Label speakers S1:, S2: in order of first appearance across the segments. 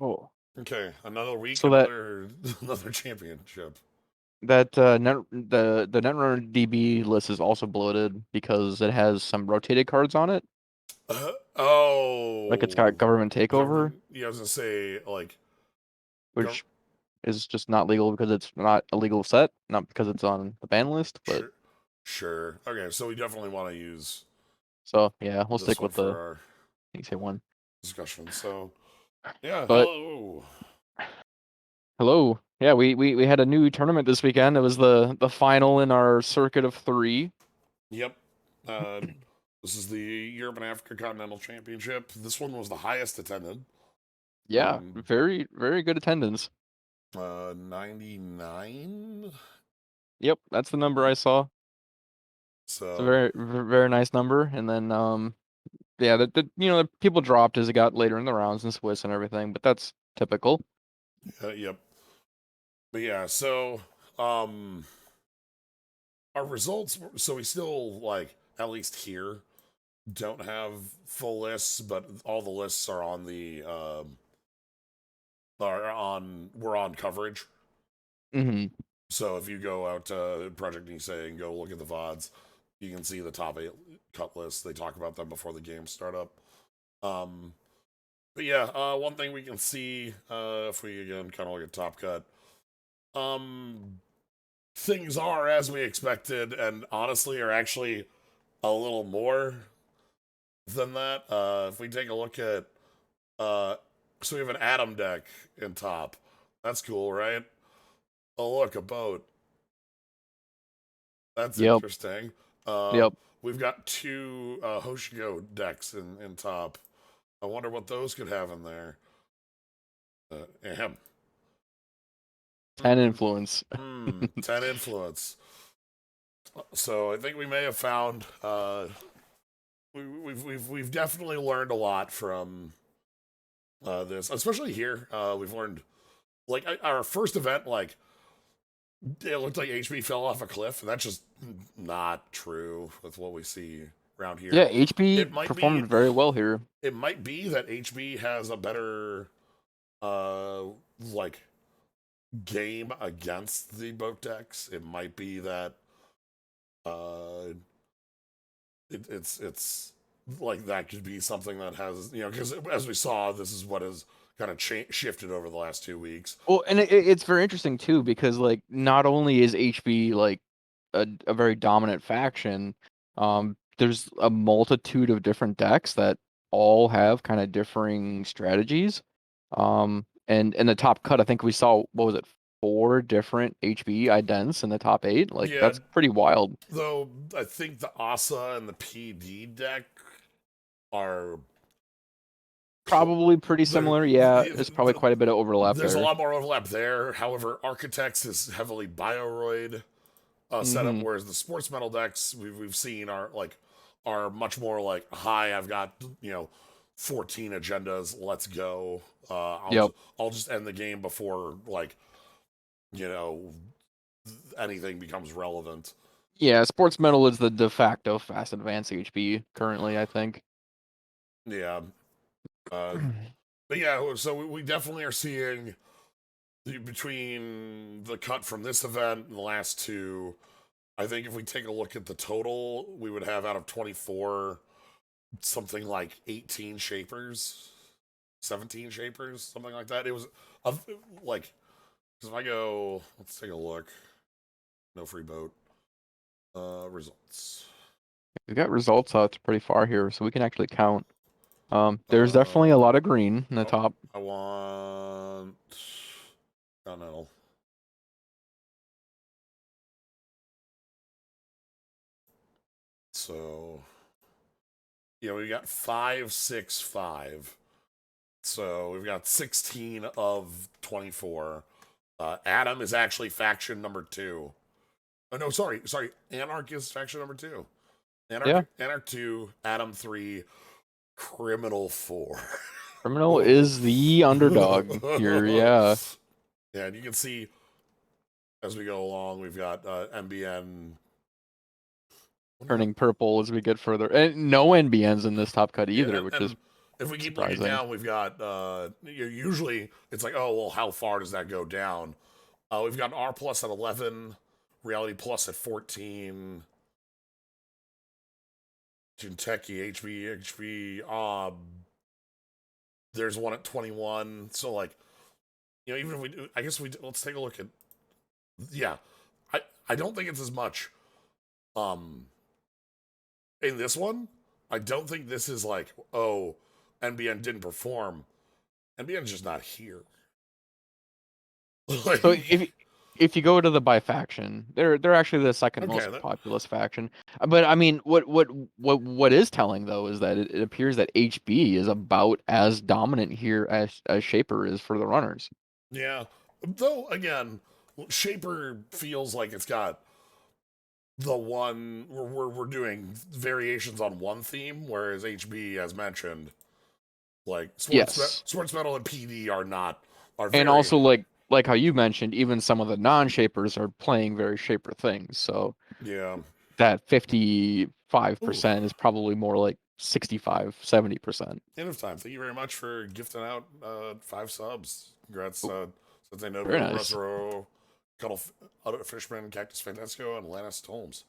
S1: Oh,
S2: Okay, another week,
S1: so that
S2: another championship.
S1: that the Netrunner DB list is also bloated because it has some rotated cards on it. Like it's got
S2: Oh,
S1: government takeover,
S2: government. Yeah, I was gonna say like, gov-
S1: which is just not legal because it's not a legal set, not because it's on the ban list. But
S2: sure, sure. Okay, so we definitely want to use
S1: so yeah, we'll
S2: this
S1: stick
S2: one
S1: with
S2: for
S1: the
S2: our
S1: say one.
S2: discussion. So yeah,
S1: But
S2: hello.
S1: hello, yeah, we had a new tournament this weekend. It was the final in our circuit of three.
S2: Yep. Uh, this is the Europe and Africa Continental Championship. This one was the highest attended.
S1: Yeah,
S2: Um,
S1: very good attendance.
S2: 99.
S1: Yep, that's the number I saw. It's a
S2: So
S1: very nice number. And then yeah, the people dropped as it got later in the rounds in Swiss and everything, but that's typical.
S2: yep. But yeah, so um, our results. So we still like at least here don't have full lists, but all the lists are on the we're on coverage.
S1: Hmm.
S2: So if you go out to Project Nisei and go look at the VODs, you can see the top 8 cut lists. They talk about them before the games start up. Um, but yeah, one thing we can see if we again kind of look at top cut, um, things are as we expected, and honestly are actually a little more than that. If we take a look at, uh, so we have an Atom deck in top. That's cool, right? Oh look, a boat. That's
S1: Yep,
S2: interesting.
S1: yep.
S2: We've got two Hoshigo decks in top. I wonder what those could have in there. Ahem.
S1: 10 influence.
S2: 10 influence. So I think we may have found we've definitely learned a lot from this, especially here. We've learned like our first event, like it looked like HB fell off a cliff, and that's just not true with what we see around
S1: Yeah,
S2: here.
S1: HB
S2: It might be
S1: performed very well here.
S2: it might be that HB has a better uh like game against the boat decks. It might be that uh it's like that could be something that has because as we saw, this is what has kind of shifted over the last 2 weeks.
S1: Well, and it's very interesting too because like not only is HB like a very dominant faction, there's a multitude of different decks that all have kind of differing strategies. And in the top cut, I think we saw what was it, four different HB idents in the top eight. Like
S2: Yeah,
S1: that's pretty wild.
S2: though I think the Asa and the PD deck are
S1: Probably pretty
S2: there.
S1: similar. Yeah, there's probably quite a bit of overlap
S2: There's a
S1: there.
S2: lot more overlap there. However, Architects is heavily Bioroid setup,
S1: Hmm.
S2: whereas the sports metal decks we've seen are much more like, hi, I've got 14 agendas, let's go.
S1: Yep.
S2: I'll just end the game before like you know anything becomes relevant.
S1: Yeah, sports metal is the de facto fast advance HB currently, I think.
S2: Yeah, uh, but yeah, so we definitely are seeing between the cut from this event and the last two. I think if we take a look at the total, we would have out of 24 something like 18 shapers, 17 shapers, something like that. It was like, because if I go, let's take a look. No free boat. Results.
S1: We've got results out pretty far here, so we can actually count. There's definitely a
S2: Uh,
S1: lot of green in the
S2: oh,
S1: top.
S2: I want. Oh no. So yeah, we got 5, 6, 5. So we've got 16 of 24. Adam is actually faction number 2. Oh no, sorry. Anarch is faction number 2.
S1: Yeah,
S2: Anarch 2, Adam 3, Criminal 4.
S1: Criminal is the underdog here. Yeah,
S2: Yeah, and you can see as we go along, we've got MBN.
S1: turning purple as we get further. And no NBNs in this top cut
S2: Yeah,
S1: either, which is
S2: if we keep looking
S1: surprising.
S2: down, we've got usually it's like, oh well, how far does that go down? We've got R plus at 11, Reality plus at 14, Jinteki, HB. There's one at 21. So like, even if we do, I guess let's take a look at. Yeah, I don't think it's as much. Um, in this one, I don't think this is like, oh, NBN didn't perform. NBN's just not here.
S1: So
S2: Like,
S1: if you go to the by faction, they're actually the second
S2: okay,
S1: most populous faction. But I mean, what is telling though is that it appears that HB is about as dominant here as Shaper is for the runners.
S2: yeah. Though again, Shaper feels like it's got the one we're doing variations on one theme, whereas HB, as mentioned, like
S1: Yes.
S2: sports metal and PD are
S1: And
S2: very
S1: also like how you mentioned, even some of the non-shapers are playing very shaper things. So
S2: yeah.
S1: that
S2: Ooh,
S1: 55% is probably more like 65, 70%.
S2: end of time. Thank you very much for gifting out 5 subs. Congrats,
S1: Oh,
S2: Sensei
S1: very
S2: Nobu,
S1: nice.
S2: Rusero, Cuddle Fishman, Cactus Fantasco, and Lannis Holmes.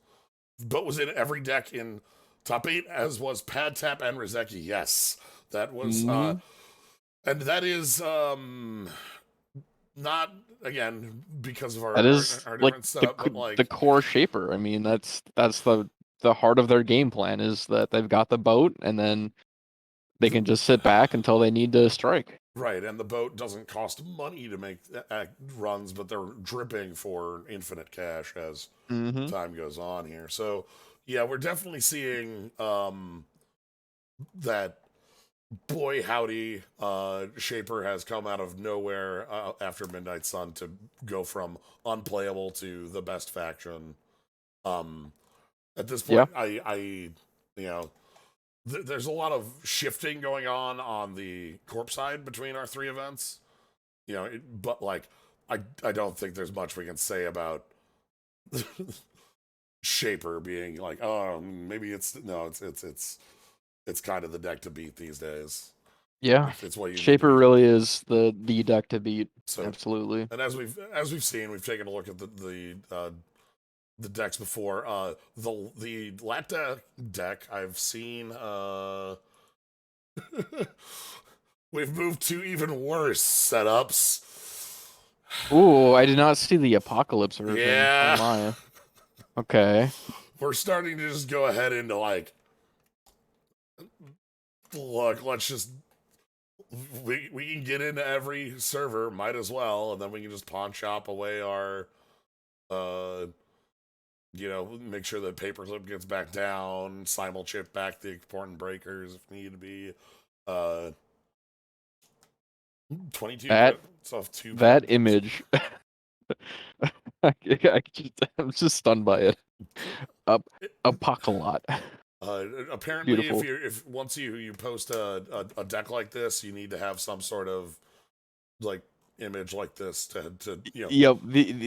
S2: But was in every deck in top 8, as was Pad Tap and Rizeki. Yes, that was,
S1: Hmm.
S2: and that is not again because of
S1: That is
S2: our
S1: like
S2: different setup, but
S1: the
S2: like
S1: core shaper. I mean, that's the heart of their game plan is that they've got the boat and then they
S2: the
S1: can just sit back until they need to strike.
S2: right, and the boat doesn't cost money to make runs, but they're dripping for infinite cash as
S1: Hmm.
S2: time goes on here. So yeah, we're definitely seeing that boy howdy Shaper has come out of nowhere after Midnight Sun to go from unplayable to the best faction. Um, at this
S1: Yeah.
S2: point, I you know there's a lot of shifting going on the corp side between our 3 events. But like I don't think there's much we can say about Shaper being like, oh, maybe it's no, it's kind of the deck to beat these days.
S1: Yeah.
S2: It's what you need to
S1: Shaper
S2: beat.
S1: really is the deck to beat.
S2: So,
S1: Absolutely.
S2: and as we've seen, we've taken a look at the decks before. The Latta deck I've seen. We've moved to even worse setups.
S1: Ooh, I did not see the Apocalypse version. Oh
S2: Yeah,
S1: my. Okay.
S2: we're starting to just go ahead into like, look, let's just we can get into every server, might as well, and then we can just pawn shop away our uh make sure the paperclip gets back down, simul chip back the important breakers if need to be. Uh 22
S1: That
S2: crits off 2
S1: that
S2: pads.
S1: image. I'm just stunned by it. Up Apocalypse.
S2: Apparently,
S1: Beautiful.
S2: if once you post a deck like this, you need to have some sort of like image like this to
S1: Yep, the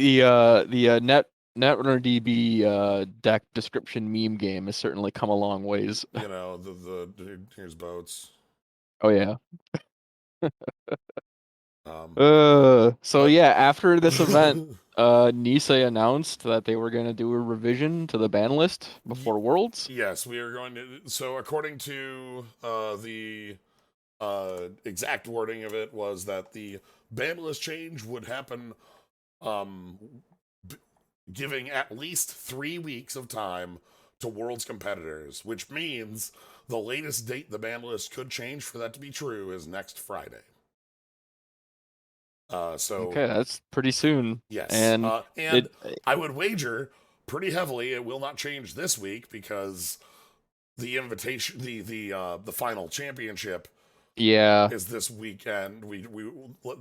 S1: Netrunner DB deck description meme game has certainly come a long ways.
S2: the here's boats.
S1: Oh yeah.
S2: Um,
S1: So
S2: but
S1: yeah, after this event, Nisei announced that they were gonna do a revision to the ban list before Worlds.
S2: yes, we are going to. So according to the exact wording of it was that the ban list change would happen, um, b- giving at least 3 weeks of time to Worlds competitors, which means the latest date the ban list could change for that to be true is next Friday. So
S1: Okay, that's pretty soon.
S2: yes,
S1: And
S2: and
S1: it
S2: I would wager pretty heavily it will not change this week because the invitation, the final championship
S1: yeah.
S2: is this weekend. We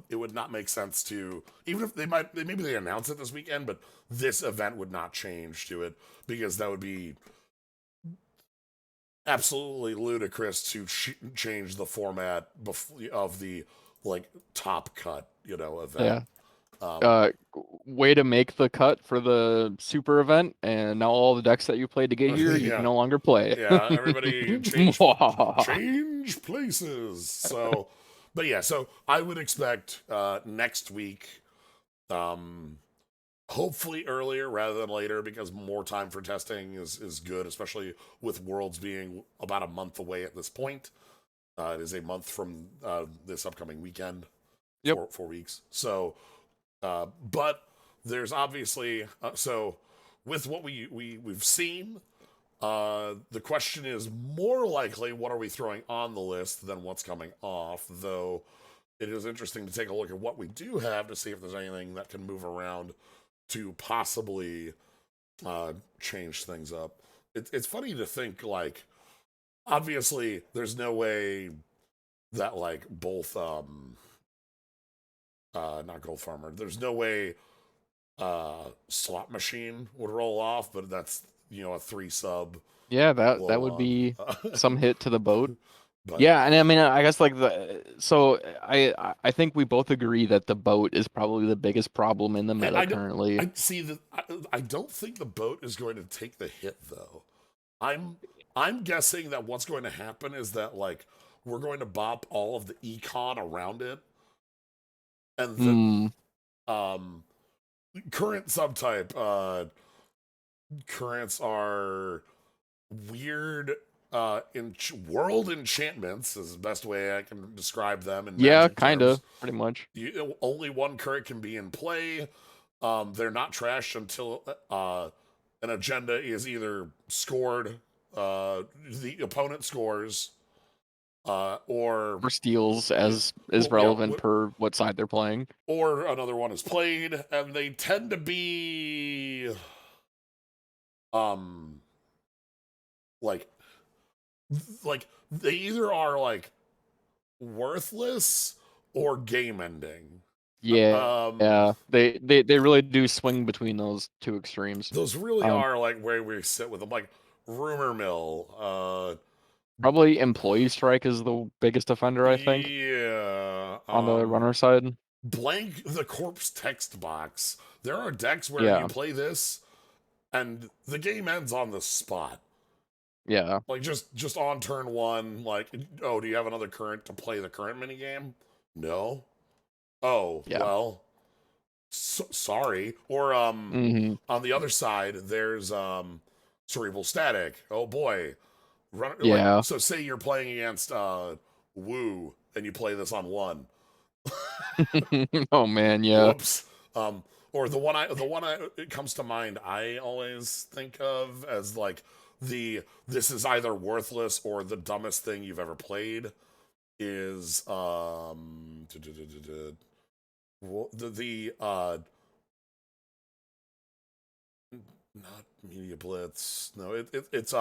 S2: it would not make sense to, even if maybe they announce it this weekend, but this event would not change to it because that would be absolutely ludicrous to change the format of the like top cut event.
S1: Yeah.
S2: Um,
S1: Way to make the cut for the super event, and now all the decks that you played to get here, you can
S2: yeah,
S1: no longer play.
S2: yeah. Everybody change places. So, but yeah. So I would expect next week. Um, Hopefully earlier rather than later because more time for testing is good, especially with Worlds being about a month away at this point. It is a month from this upcoming weekend,
S1: Yep.
S2: 4 weeks. So, but there's obviously so with what we've seen, the question is more likely what are we throwing on the list than what's coming off. Though it is interesting to take a look at what we do have to see if there's anything that can move around to possibly change things up. It's funny to think like obviously there's no way that like both not Gold Farmer, there's no way Slot Machine would roll off, but that's a 3 sub
S1: Yeah, that would
S2: Lolon.
S1: be some hit to the boat.
S2: But
S1: Yeah, and I mean, I guess like I think we both agree that the boat is probably the biggest problem in the
S2: and
S1: meta currently.
S2: I see that I don't think the boat is going to take the hit though. I'm I'm guessing that what's going to happen is that like we're going to bop all of the econ around it, and
S1: Hmm.
S2: the current subtype currents are weird world enchantments is the best way I can describe them in
S1: Yeah,
S2: magic
S1: kind
S2: terms.
S1: of, pretty much.
S2: Only one current can be in play. They're not trashed until an agenda is either scored, the opponent scores, or
S1: For steals
S2: yeah,
S1: as is
S2: well, yeah,
S1: relevant per what side they're playing.
S2: or another one is played, and they tend to be um like they either are like worthless or game ending.
S1: Yeah, they really do swing between those two extremes.
S2: Those really
S1: Um,
S2: are like where we sit with them, like rumor mill.
S1: Probably employee strike is the biggest offender, I think,
S2: Yeah.
S1: on the runner side.
S2: Blank the corpse text box. There are decks where you
S1: Yeah,
S2: play this and the game ends on the spot.
S1: yeah,
S2: Like just on turn one, like, oh, do you have another current to play the current minigame? No. Oh,
S1: yeah.
S2: well, sorry. Or
S1: Hmm.
S2: on the other side, there's cerebral static. Oh boy. Like
S1: Yeah.
S2: so say you're playing against Woo and you play this on one.
S1: Oh man, yeah.
S2: Whoops. Or the one it comes to mind I always think of as like this is either worthless or the dumbest thing you've ever played is the not media blitz. No, it's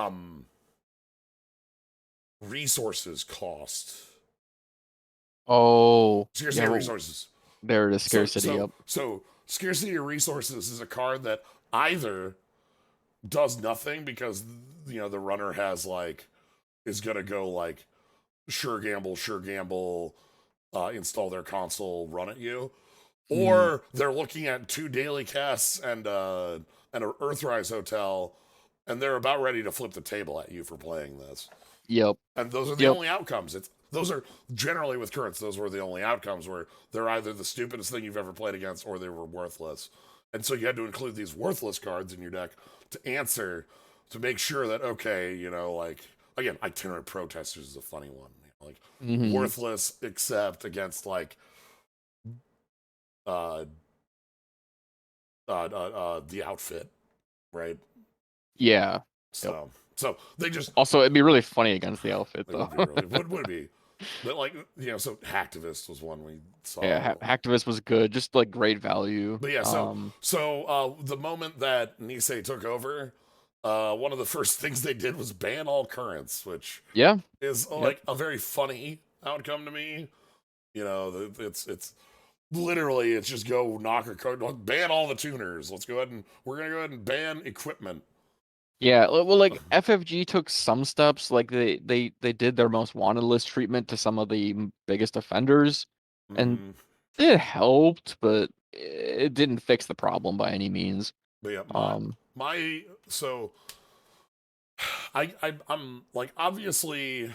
S2: resources cost.
S1: Oh,
S2: Scarcity
S1: yeah.
S2: of resources.
S1: There it is,
S2: So
S1: scarcity.
S2: so
S1: Yep.
S2: so scarcity of resources is a card that either does nothing because the runner has like is gonna go like sure gamble, install their console, run at you,
S1: Hmm.
S2: or they're looking at 2 daily casts and an Earthrise hotel, and they're about ready to flip the table at you for playing this.
S1: Yep.
S2: And those are the
S1: Yep.
S2: only outcomes. Those are generally with currents. Those were the only outcomes where they're either the stupidest thing you've ever played against or they were worthless. And so you had to include these worthless cards in your deck to answer to make sure that okay, like again, itinerant protesters is a funny one. Like
S1: Hmm.
S2: worthless except against like uh the outfit, right?
S1: Yeah. Yep.
S2: So they just
S1: Also, it'd be really funny against the outfit,
S2: it
S1: though.
S2: would be really would be. But like so Hacktivist was one we
S1: Yeah,
S2: saw.
S1: Hacktivist was good, just like great value.
S2: But yeah, the moment that Nisei took over, one of the first things they did was ban all currents, which
S1: Yeah.
S2: is
S1: Yep.
S2: like a very funny outcome to me. It's literally it's just go knock a code, ban all the tuners. We're gonna go ahead and ban equipment.
S1: Yeah, well, like FFG took some steps, like they did their most wanted list treatment to some of the biggest offenders, and
S2: Mm-hmm.
S1: it helped, but it didn't fix the problem by any means.
S2: But yeah,
S1: Um,
S2: so I'm like, obviously,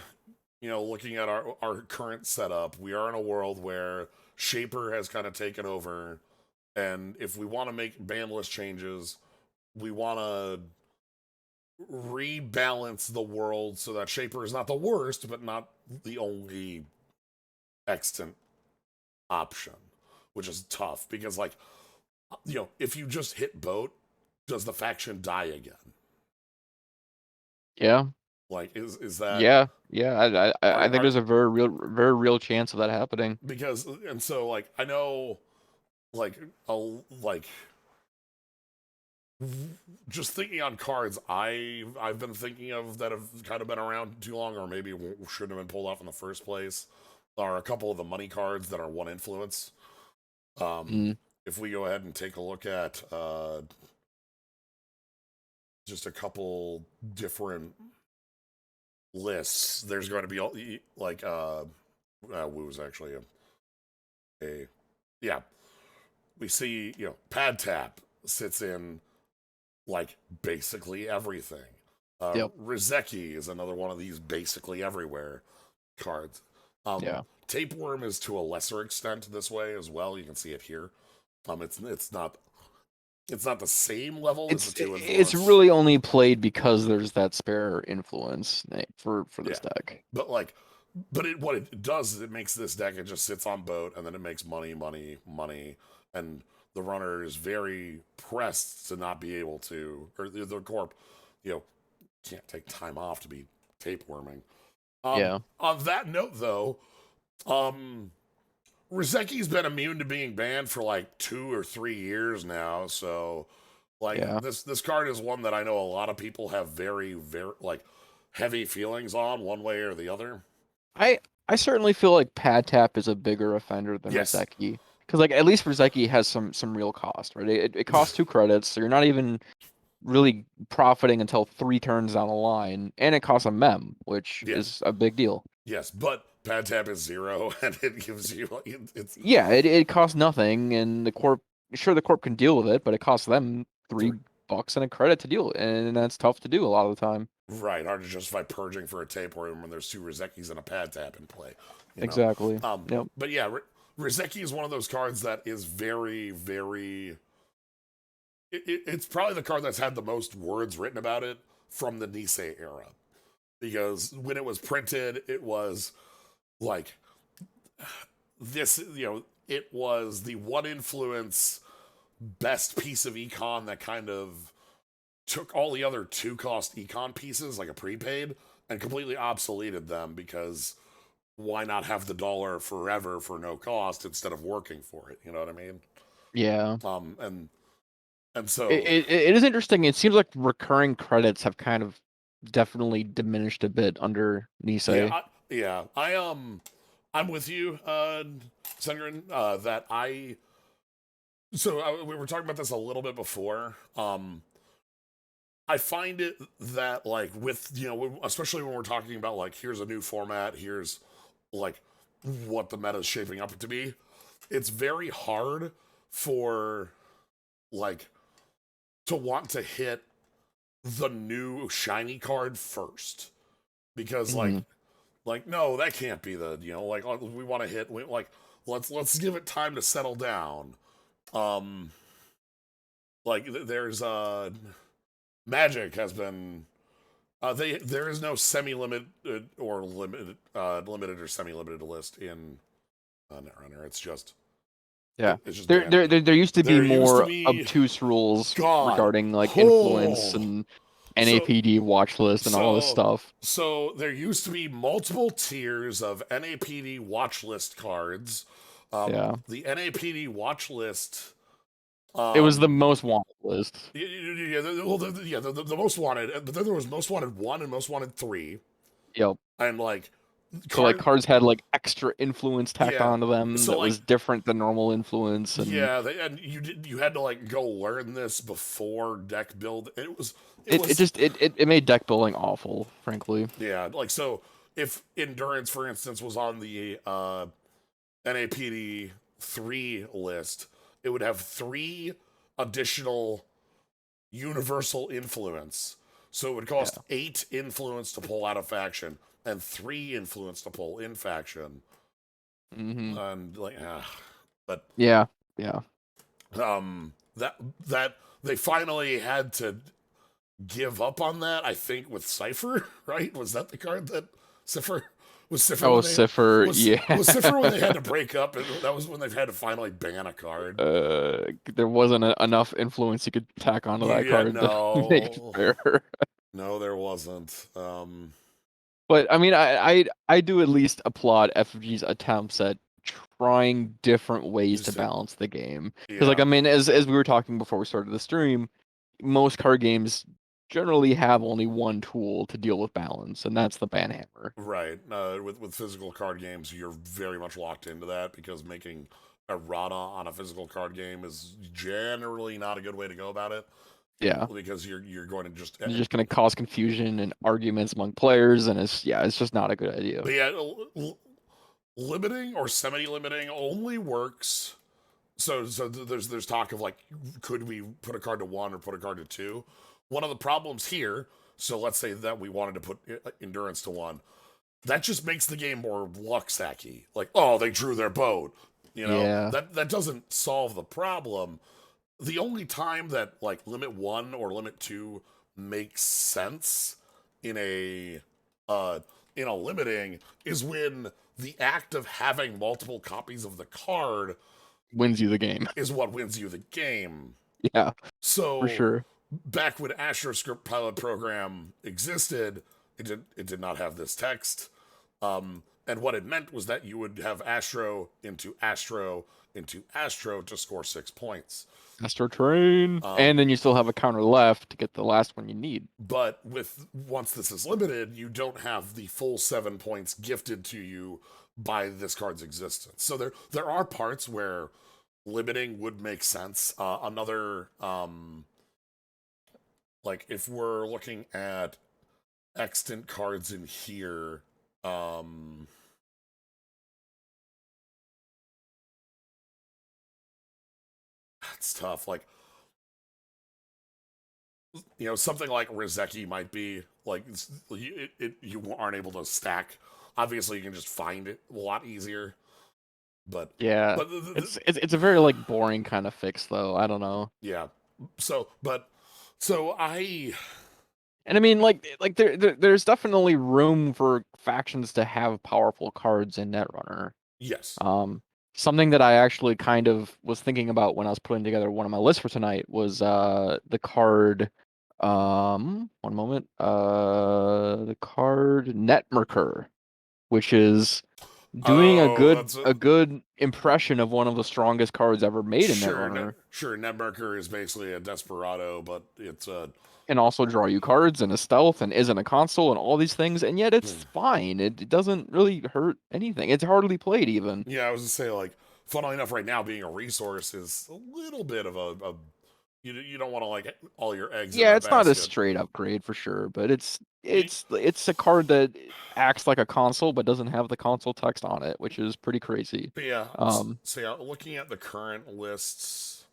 S2: looking at our current setup, we are in a world where Shaper has kind of taken over, and if we want to make ban list changes, we want to rebalance the world so that Shaper is not the worst, but not the only extant option, which is tough because, like, if you just hit boat, does the faction die again?
S1: yeah,
S2: Like, is that
S1: yeah. I think
S2: are
S1: there's a very real chance of that happening.
S2: because and so like I know like like just thinking on cards I've been thinking of that have kind of been around too long or maybe shouldn't have been pulled off in the first place are a couple of the money cards that are one influence.
S1: Mm,
S2: If we go ahead and take a look at just a couple different lists, there's going to be like Wu was actually a yeah, we see, pad tap sits in like basically everything.
S1: yep,
S2: Rizeki is another one of these basically everywhere cards.
S1: yeah.
S2: Tapeworm is to a lesser extent this way as well. You can see it here. It's not the same level as the two
S1: It's
S2: influence.
S1: really only played because there's that spare influence for
S2: Yeah,
S1: this deck.
S2: but like, what it does is it makes this deck, it just sits on boat and then it makes money, money, money, and the runner is very pressed to not be able to, or the corp, you know, can't take time off to be tapeworming.
S1: Yeah,
S2: On that note, though, Rizeki's been immune to being banned for like 2 or 3 years now, so like
S1: yeah.
S2: this card is one that I know a lot of people have very, very like heavy feelings on one way or the other.
S1: I I certainly feel like Pad Tap is a bigger offender than
S2: Yes.
S1: Rizeki. Because like at least Rizeki has some real cost, right? It costs 2 credits, so you're not even really profiting until 3 turns down the line, and it costs a mem, which
S2: Yeah.
S1: is a big deal.
S2: Yes, but pad tap is 0 and it gives you it's
S1: Yeah, it costs nothing, and the corp can deal with it, but it costs them
S2: three.
S1: $3 and a credit to deal, and that's tough to do a lot of the time.
S2: Right, hard to justify purging for a tapeworm when there's two Rizekis and a pad tap in play, you know.
S1: Exactly. Yep.
S2: But yeah, Rizeki is one of those cards that is very, very. It's probably the card that's had the most words written about it from the Nisei era, because when it was printed, it was like this. It was the one influence best piece of econ that kind of took all the other 2 cost econ pieces, like a prepaid, and completely obsoleted them because why not have the dollar forever for no cost instead of working for it? You know what I mean?
S1: Yeah.
S2: And
S1: It,
S2: so
S1: it it is interesting. It seems like recurring credits have kind of definitely diminished a bit under
S2: yeah,
S1: Nisei.
S2: I'm with you, Sengrin, that we were talking about this a little bit before. I find it that like with especially when we're talking about like here's a new format, here's like what the meta is shaping up to be. It's very hard for like to want to hit the new shiny card first because
S1: Mhm.
S2: like no, that can't be the like we want to hit like let's give it time to settle down. Um, like there's Magic has been there is no semi-limited or limited or semi-limited list in Netrunner.
S1: Yeah.
S2: It's just
S1: There,
S2: banned.
S1: there, there, there used to be
S2: There used to
S1: more
S2: be
S1: obtuse rules
S2: God.
S1: regarding like influence
S2: Oh,
S1: and
S2: so
S1: NAPD watch list and all this
S2: so
S1: stuff.
S2: so there used to be multiple tiers of NAPD watch list cards.
S1: Yeah.
S2: The NAPD watch list.
S1: It was the
S2: Um,
S1: most wanted list.
S2: the most wanted, but then there was most wanted 1 and most wanted 3,
S1: Yep.
S2: and like
S1: So like
S2: card,
S1: cards had like extra influence tacked
S2: yeah.
S1: onto them
S2: So
S1: that
S2: like
S1: was different than normal influence, and
S2: and you had to like go learn this before deck build. It
S1: it
S2: was
S1: just it made deck building awful, frankly.
S2: yeah, like so if endurance, for instance, was on the NAPD 3 list, it would have 3 additional universal influence. So it would
S1: Yeah.
S2: cost 8 influence to pull out of faction and 3 influence to pull in faction.
S1: Mm-hmm.
S2: And like, but
S1: Yeah. Yeah.
S2: that they finally had to give up on that. I think with Cipher, right? Was that the card that Cipher was Cipher
S1: Oh,
S2: when they
S1: Cipher. Yeah.
S2: was Cipher when they had to break up? And that was when they've had to finally ban a card.
S1: There wasn't enough influence you could tack onto that
S2: Yeah,
S1: card to make it
S2: no,
S1: fair.
S2: no, there wasn't.
S1: But I mean, I do at least applaud FFG's attempts at trying different ways to
S2: Just to,
S1: balance the game. Because like
S2: yeah,
S1: I mean, as we were talking before we started the stream, most card games generally have only one tool to deal with balance, and that's the banhammer.
S2: right. With physical card games, you're very much locked into that because making errata on a physical card game is generally not a good way to go about it.
S1: Yeah.
S2: Because you're going to just
S1: It's just going to cause confusion and arguments among players, and it's just not a good idea.
S2: but yeah, limiting or semi-limiting only works. So there's talk of like, could we put a card to 1 or put a card to 2? One of the problems here. So let's say that we wanted to put endurance to 1. That just makes the game more luck sacky. Like, oh, they drew their boat.
S1: Yeah.
S2: That doesn't solve the problem. The only time that like limit 1 or limit 2 makes sense in a limiting is when the act of having multiple copies of the card
S1: Wins you the game.
S2: is what wins you the game.
S1: Yeah, for
S2: So
S1: sure.
S2: back when AstroScript pilot program existed, it did not have this text. And what it meant was that you would have Astro into Astro into Astro to score 6 points.
S1: Astro Train. And then you still have a counter left to get the last one you need.
S2: But once this is limited, you don't have the full 7 points gifted to you by this card's existence. So there are parts where limiting would make sense. Another like if we're looking at extant cards in here, it's tough. Like, something like Rizeki might be like you aren't able to stack. Obviously, you can just find it a lot easier. But
S1: Yeah.
S2: but
S1: It's a very like boring kind of fix though. I don't know.
S2: yeah. So I
S1: And I mean like there's definitely room for factions to have powerful cards in Netrunner.
S2: yes.
S1: Something that I actually kind of was thinking about when I was putting together one of my lists for tonight was the card one moment. The card Netmerker, which is doing
S2: Oh, that's
S1: a good impression of one of the strongest cards ever made in Netrunner,
S2: sure. Netmarker is basically a desperado, but it's a
S1: and also draw you cards and a stealth and isn't a console and all these things, and yet it's fine. It doesn't really hurt anything. It's hardly played even.
S2: yeah. I was gonna say like, funnily enough, right now being a resource is a little bit of a you don't want to like all your eggs in
S1: Yeah,
S2: that
S1: it's not a
S2: basket.
S1: straight upgrade for sure, but it's a card that acts like a console but doesn't have the console text on it, which is pretty crazy.
S2: But yeah,
S1: Um,
S2: so yeah, looking at the current lists,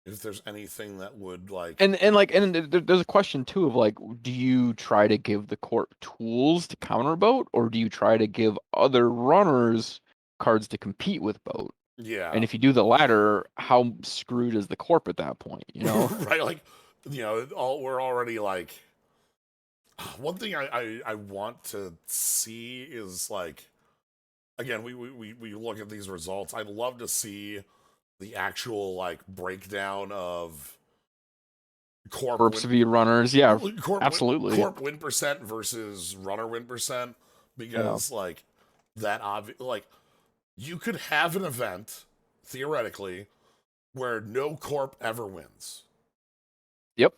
S2: if there's anything that would like,
S1: and there's a question too of like, do you try to give the corp tools to counter boat, or do you try to give other runners cards to compete with boat? And
S2: yeah,
S1: if you do the latter, how screwed is the corp at that point, you know?
S2: right, like, we're already like, one thing I want to see is like, again, we look at these results. I'd love to see the actual like breakdown of corp
S1: Corps
S2: win,
S1: v runners, yeah,
S2: corp win,
S1: absolutely.
S2: corp win percent versus runner win percent,
S1: Yeah.
S2: because like that obvious, like you could have an event theoretically where no corp ever wins.
S1: Yep.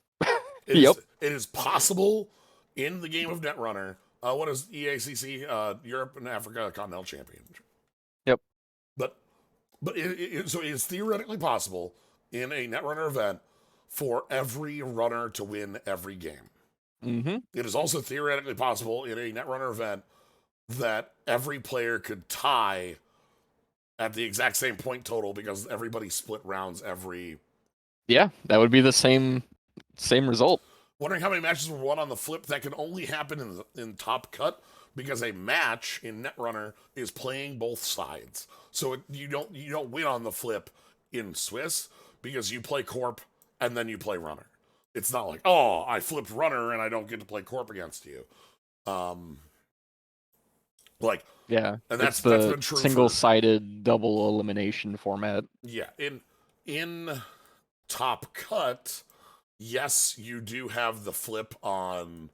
S2: It
S1: Yep.
S2: is possible in the game of Netrunner. What is EACC? Europe and Africa Continental Championship.
S1: Yep.
S2: But so it is theoretically possible in a Netrunner event for every runner to win every game.
S1: Mm-hmm.
S2: It is also theoretically possible in a Netrunner event that every player could tie at the exact same point total because everybody split rounds every.
S1: Yeah, that would be the same result.
S2: Wondering how many matches were won on the flip. That can only happen in Top Cut because a match in Netrunner is playing both sides. So you don't win on the flip in Swiss because you play Corp and then you play Runner. It's not like, oh, I flipped Runner and I don't get to play Corp against you. Um, like,
S1: Yeah,
S2: and
S1: it's
S2: that's
S1: the
S2: been true for.
S1: single-sided double elimination format.
S2: Yeah, in Top Cut, yes, you do have the flip on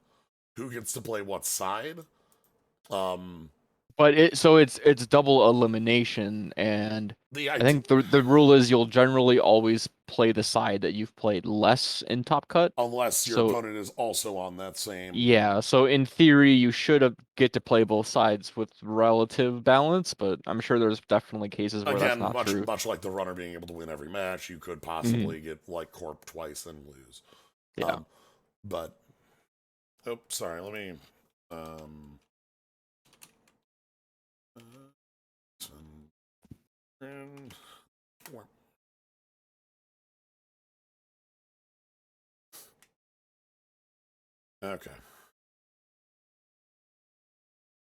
S2: who gets to play what side. Um,
S1: But it's double elimination, and
S2: the
S1: I
S2: idea,
S1: think the rule is you'll generally always play the side that you've played less in Top Cut.
S2: unless your
S1: So
S2: opponent is also on that same.
S1: yeah, so in theory you should have get to play both sides with relative balance, but I'm sure there's definitely cases where that's
S2: Again,
S1: not
S2: much
S1: true.
S2: much like the runner being able to win every match, you could
S1: Hmm.
S2: possibly get like Corp twice and lose.
S1: Yeah.
S2: Um, but oh, sorry, let me. Um, and, okay.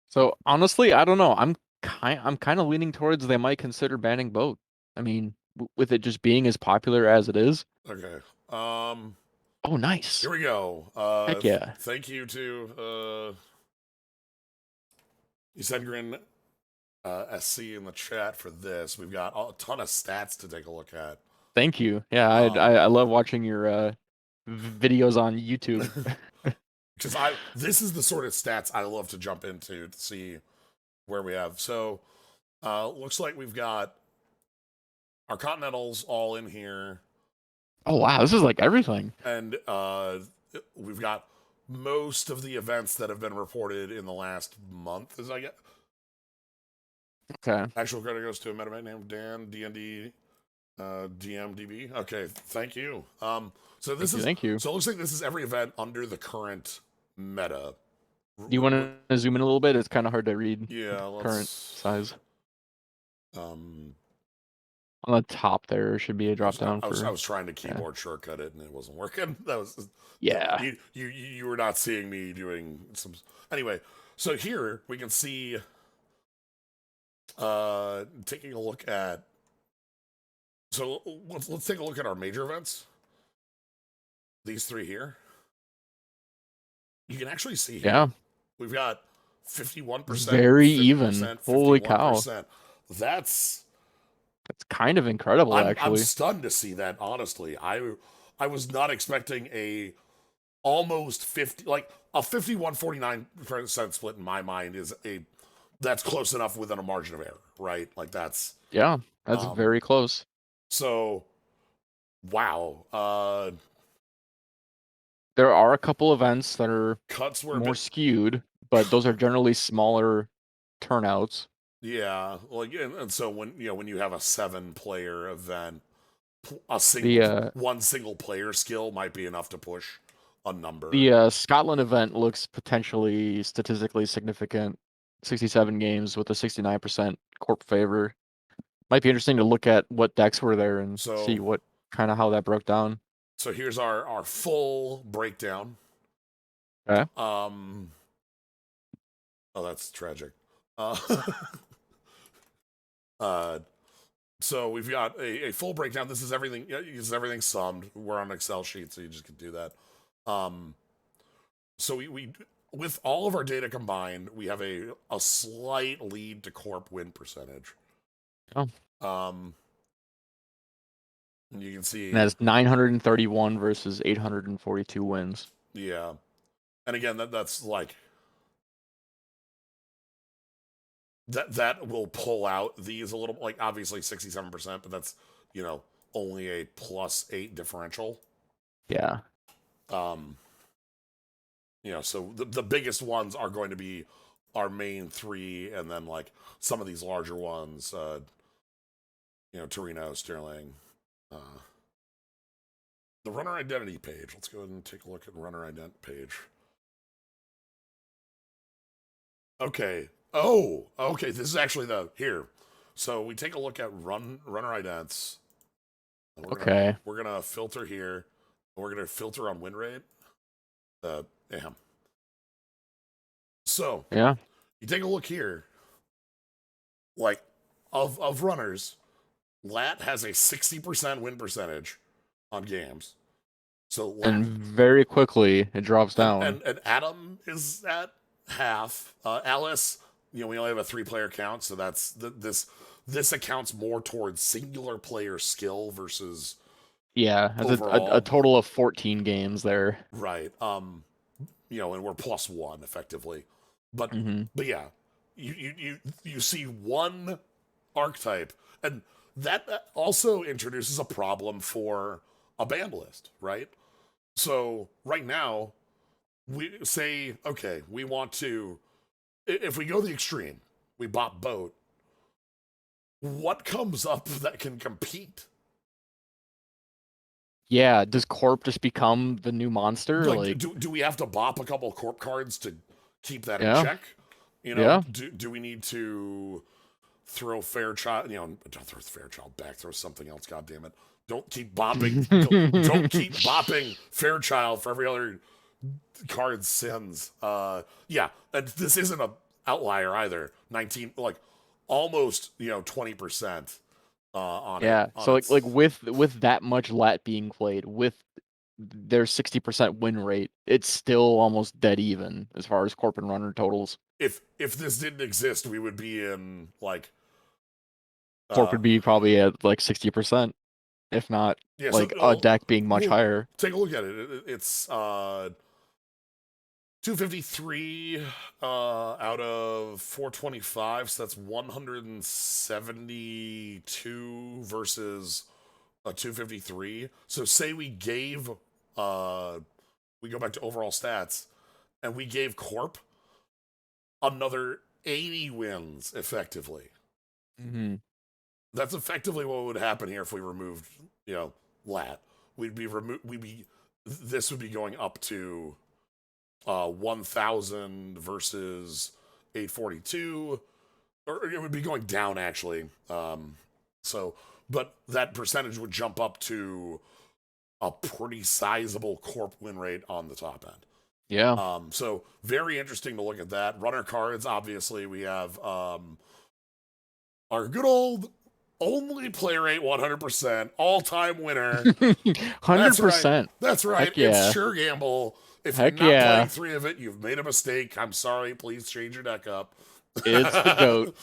S1: So honestly, I don't know. I'm kind of leaning towards they might consider banning both. I mean, with it just being as popular as it is.
S2: Okay.
S1: Oh, nice.
S2: Here we go.
S1: Heck yeah.
S2: Thank you to Yusengrin SC in the chat for this. We've got a ton of stats to take a look at.
S1: Thank you. Yeah, I
S2: Um,
S1: love watching your videos on YouTube.
S2: because this is the sort of stats I love to jump into to see where we have. So, looks like we've got our Continentals all in here,
S1: Oh wow, this is like everything.
S2: and we've got most of the events that have been reported in the last month. As I get
S1: Okay.
S2: actual credit goes to a metamate named Dan DND DMDB. Okay, thank you. So
S1: Thank
S2: this
S1: you.
S2: is
S1: Thank you.
S2: so it looks like this is every event under the current meta.
S1: Do you want to zoom in a little bit? It's kind of hard to read
S2: Yeah,
S1: current
S2: let's.
S1: size.
S2: Um,
S1: On the top there should be a drop down
S2: I
S1: for
S2: was trying to
S1: yeah.
S2: keyboard shortcut it and it wasn't working. That was
S1: Yeah.
S2: you were not seeing me doing some. Anyway, so here we can see. Taking a look at. So let's take a look at our major events. These three here. You can actually see here
S1: Yeah.
S2: we've got 51%,
S1: Very even.
S2: 50%,
S1: Holy cow.
S2: 51%. That's
S1: That's kind of incredible
S2: I'm
S1: actually.
S2: stunned to see that, honestly. I was not expecting a almost 50 like a 51-49% split in my mind is a that's close enough within a margin of error, right? Like that's
S1: Yeah, that's
S2: um
S1: very close.
S2: so wow.
S1: There are a couple events that are
S2: Cuts were a
S1: more
S2: bit.
S1: skewed, but those are generally smaller turnouts.
S2: Yeah, like and so when you have a 7-player event,
S1: The
S2: one single player skill might be enough to push a number.
S1: Scotland event looks potentially statistically significant. 67 games with a 69% corp favor. Might be interesting to look at what decks were there and see
S2: So
S1: what kind of how that broke down.
S2: so here's our full breakdown.
S1: Okay.
S2: Um oh, that's tragic. Uh uh so we've got a full breakdown. This is everything. Yeah, this is everything summed. We're on an Excel sheet, so you just can do that. Um, so we with all of our data combined, we have a slight lead to corp win percentage.
S1: Oh.
S2: Um, and you can
S1: And
S2: see,
S1: that's 931 versus 842 wins.
S2: yeah. And again, that's like that will pull out these a little, like obviously 67%, but that's only a +8 differential.
S1: Yeah.
S2: Um, so the biggest ones are going to be our main three, and then like some of these larger ones, Torino, Sterling, the runner identity page. Let's go ahead and take a look at runner ident page. Okay. Oh, okay. This is actually the here. So we take a look at runner idents. And
S1: Okay.
S2: we're gonna filter here. And we're gonna filter on win rate. Yeah. So
S1: Yeah.
S2: you take a look here. Like of runners, Lat has a 60% win percentage on games. So
S1: And very quickly it drops down.
S2: and Adam is at half. Alice, we only have a 3-player count, so that's this accounts more towards singular player skill versus
S1: Yeah, that's a
S2: overall.
S1: total of 14 games there.
S2: Right. And we're +1 effectively. But
S1: Hmm.
S2: but yeah, you see one archetype, and that also introduces a problem for a band list, right? So right now, we say, okay, we want to, if we go the extreme, we bot boat. What comes up that can compete?
S1: Yeah, does Corp just become the new monster?
S2: Like,
S1: Like,
S2: do we have to bop a couple corp cards to keep that in
S1: yeah,
S2: check?
S1: yeah.
S2: Do we need to throw Fairchild? Don't throw Fairchild back. Throw something else. God damn it! Don't keep bopping. Don't keep bopping Fairchild for every other card sins. Yeah, and this isn't a outlier either. 19, like almost 20% on it
S1: Yeah,
S2: on
S1: so
S2: its.
S1: with that much lat being played, with their 60% win rate, it's still almost dead even as far as Corp and Runner totals.
S2: If this didn't exist, we would be in like
S1: Corp
S2: uh
S1: would be probably at like 60%, if not
S2: yeah. So
S1: like a deck being much
S2: we'll
S1: higher.
S2: take a look at it. It's 253 out of 425, so that's 172 versus a 253. So say we go back to overall stats and we gave Corp another 80 wins effectively.
S1: Hmm.
S2: That's effectively what would happen here if we removed, Lat. This would be going up to 1,000 versus 842, or it would be going down actually. So, but that percentage would jump up to a pretty sizable corp win rate on the top end.
S1: Yeah.
S2: So very interesting to look at that. Runner cards, obviously, we have our good old only play rate 100%, all-time winner. That's right.
S1: 100%.
S2: That's right.
S1: Heck
S2: It's
S1: yeah.
S2: sure gamble. If you're
S1: Heck
S2: not playing
S1: yeah.
S2: 3 of it, you've made a mistake. I'm sorry. Please change your deck up.
S1: It's the goat.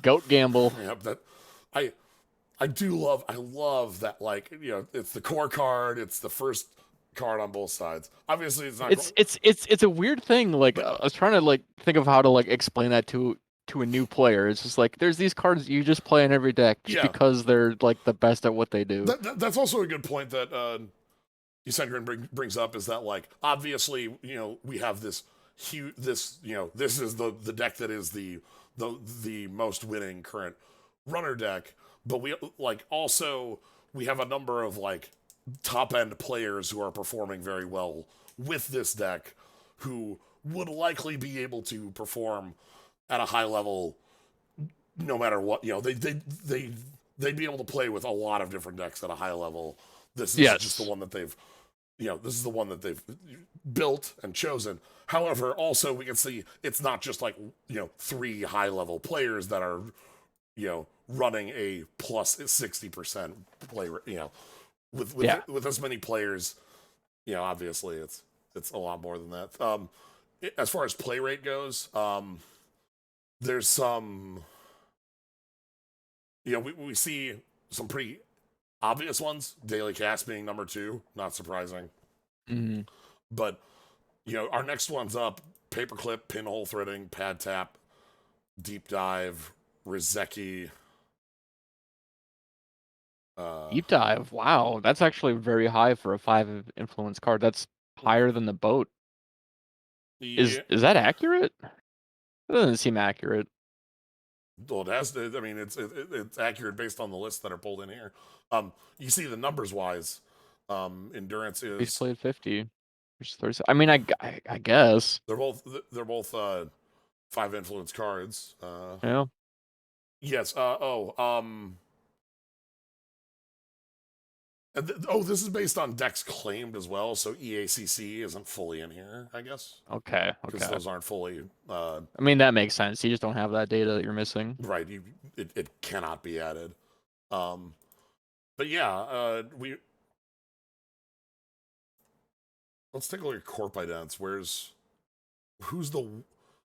S1: Goat gamble.
S2: Yep, that I I love that, it's the core card, it's the first card on both sides. Obviously it's not
S1: It's a weird thing. Like
S2: but
S1: I was trying to like think of how to like explain that to a new player. It's just like there's these cards you just play in every deck just
S2: yeah.
S1: because they're like the best at what they do.
S2: That's also a good point that Ysengram brings up, is that, like, obviously, we have this huge this is the deck that is the most winning current runner deck, but we, like, also we have a number of, like, top end players who are performing very well with this deck, who would likely be able to perform at a high level no matter what. They'd be able to play with a lot of different decks at a high level. This is just the
S1: Yes.
S2: one that this is the one that they've built and chosen. However, also we can see it's not just like 3 high level players that are running a plus 60% play.
S1: Yeah.
S2: With as many players, obviously it's a lot more than that. As far as play rate goes, there's some we see some pretty obvious ones. Daily Cast being number 2, not surprising.
S1: Hmm.
S2: But our next one's up: Paperclip, Pinhole Threading, Pad Tap, Deep Dive, Rizeki.
S1: Deep dive. Wow, that's actually very high for a 5 influence card. That's higher than the boat.
S2: Yeah,
S1: Is that accurate? That doesn't seem accurate.
S2: well, it has to. I mean, it's accurate based on the lists that are pulled in here. You see the numbers wise, endurance
S1: He's
S2: is
S1: played 50. Which is 30. I mean, I guess.
S2: they're both 5 influence cards.
S1: Yeah.
S2: Yes. This is based on decks claimed as well, so EACC isn't fully in here, I guess,
S1: Okay,
S2: because
S1: okay.
S2: those aren't fully
S1: I mean, that makes sense. You just don't have that data that you're missing.
S2: right. It cannot be added. Um, but yeah, we let's take a look at corp idents. Who's the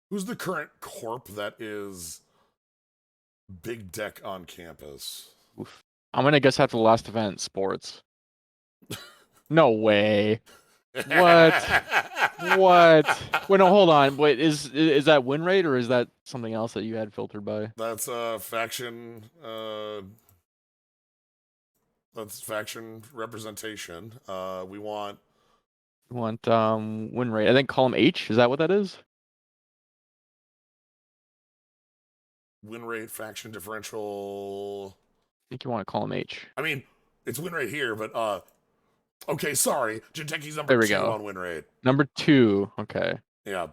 S2: who's the current corp that is big deck on campus?
S1: Oof. I'm gonna guess after the last event, sports. No way. What? What? Wait, no, hold on. Wait, is that win rate or is that something else that you had filtered by?
S2: That's faction. That's faction representation. We want
S1: You want win rate. I think column H, is that what that is?
S2: win rate, faction differential.
S1: I think you want to column H.
S2: I mean, it's win rate here, but okay, sorry. Jinteki's number
S1: There we
S2: 2
S1: go.
S2: on win rate.
S1: Number 2. Okay.
S2: Yeah.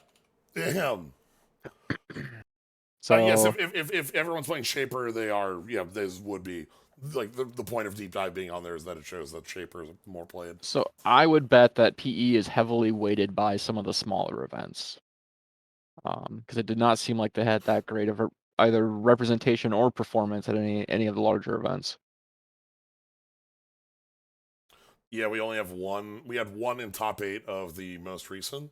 S2: Damn. Yes,
S1: So
S2: if everyone's playing Shaper, they are, yeah, this would be like the point of deep dive being on there is that it shows that Shaper is more played.
S1: so I would bet that PE is heavily weighted by some of the smaller events. Because it did not seem like they had that great of either representation or performance at any of the larger events.
S2: Yeah, we only have one. We had one in top 8 of the most recent.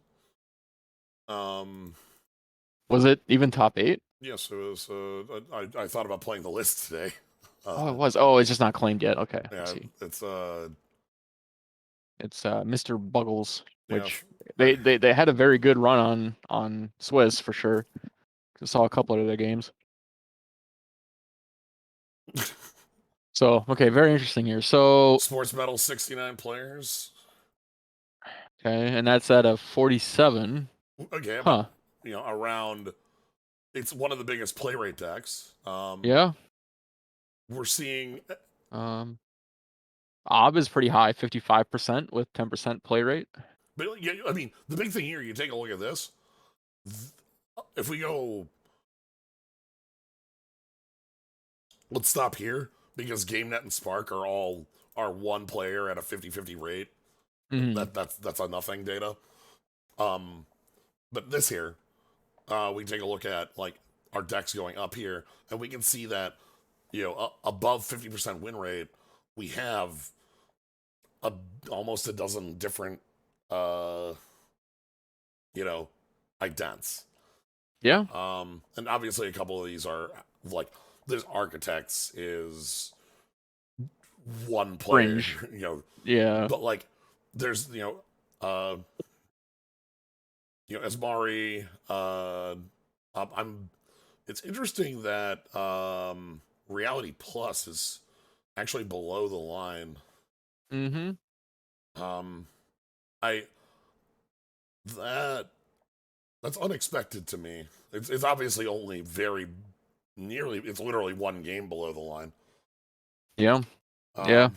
S1: Was it even top 8?
S2: Yes, it was. I thought about playing the list today.
S1: Oh, it was. Oh, it's just not claimed yet. Okay, I
S2: Yeah,
S1: see.
S2: it's
S1: It's Mr. Buggles,
S2: yeah.
S1: which they had a very good run on Swiss for sure. I saw a couple of their games. So okay, very interesting here. So
S2: Sports medal 69 players.
S1: okay, and that's at a 47.
S2: Okay, but
S1: Huh?
S2: around. It's one of the biggest play rate decks.
S1: Yeah.
S2: We're seeing.
S1: OB is pretty high, 55% with 10% play rate.
S2: But yeah, I mean, the big thing here. You take a look at this. If we go, let's stop here because GameNet and Spark are one player at a 50-50 rate.
S1: Mm-hmm.
S2: That's a nothing data. But this here, we take a look at like our decks going up here, and we can see that above 50% win rate, we have almost a dozen different idents.
S1: Yeah.
S2: And obviously a couple of these are like this architects is one player,
S1: Fringe. Yeah.
S2: but like there's Asmari. It's interesting that Reality Plus is actually below the line.
S1: Mm-hmm.
S2: I that's unexpected to me. It's obviously only very nearly. It's literally one game below the line.
S1: Yeah. Yeah.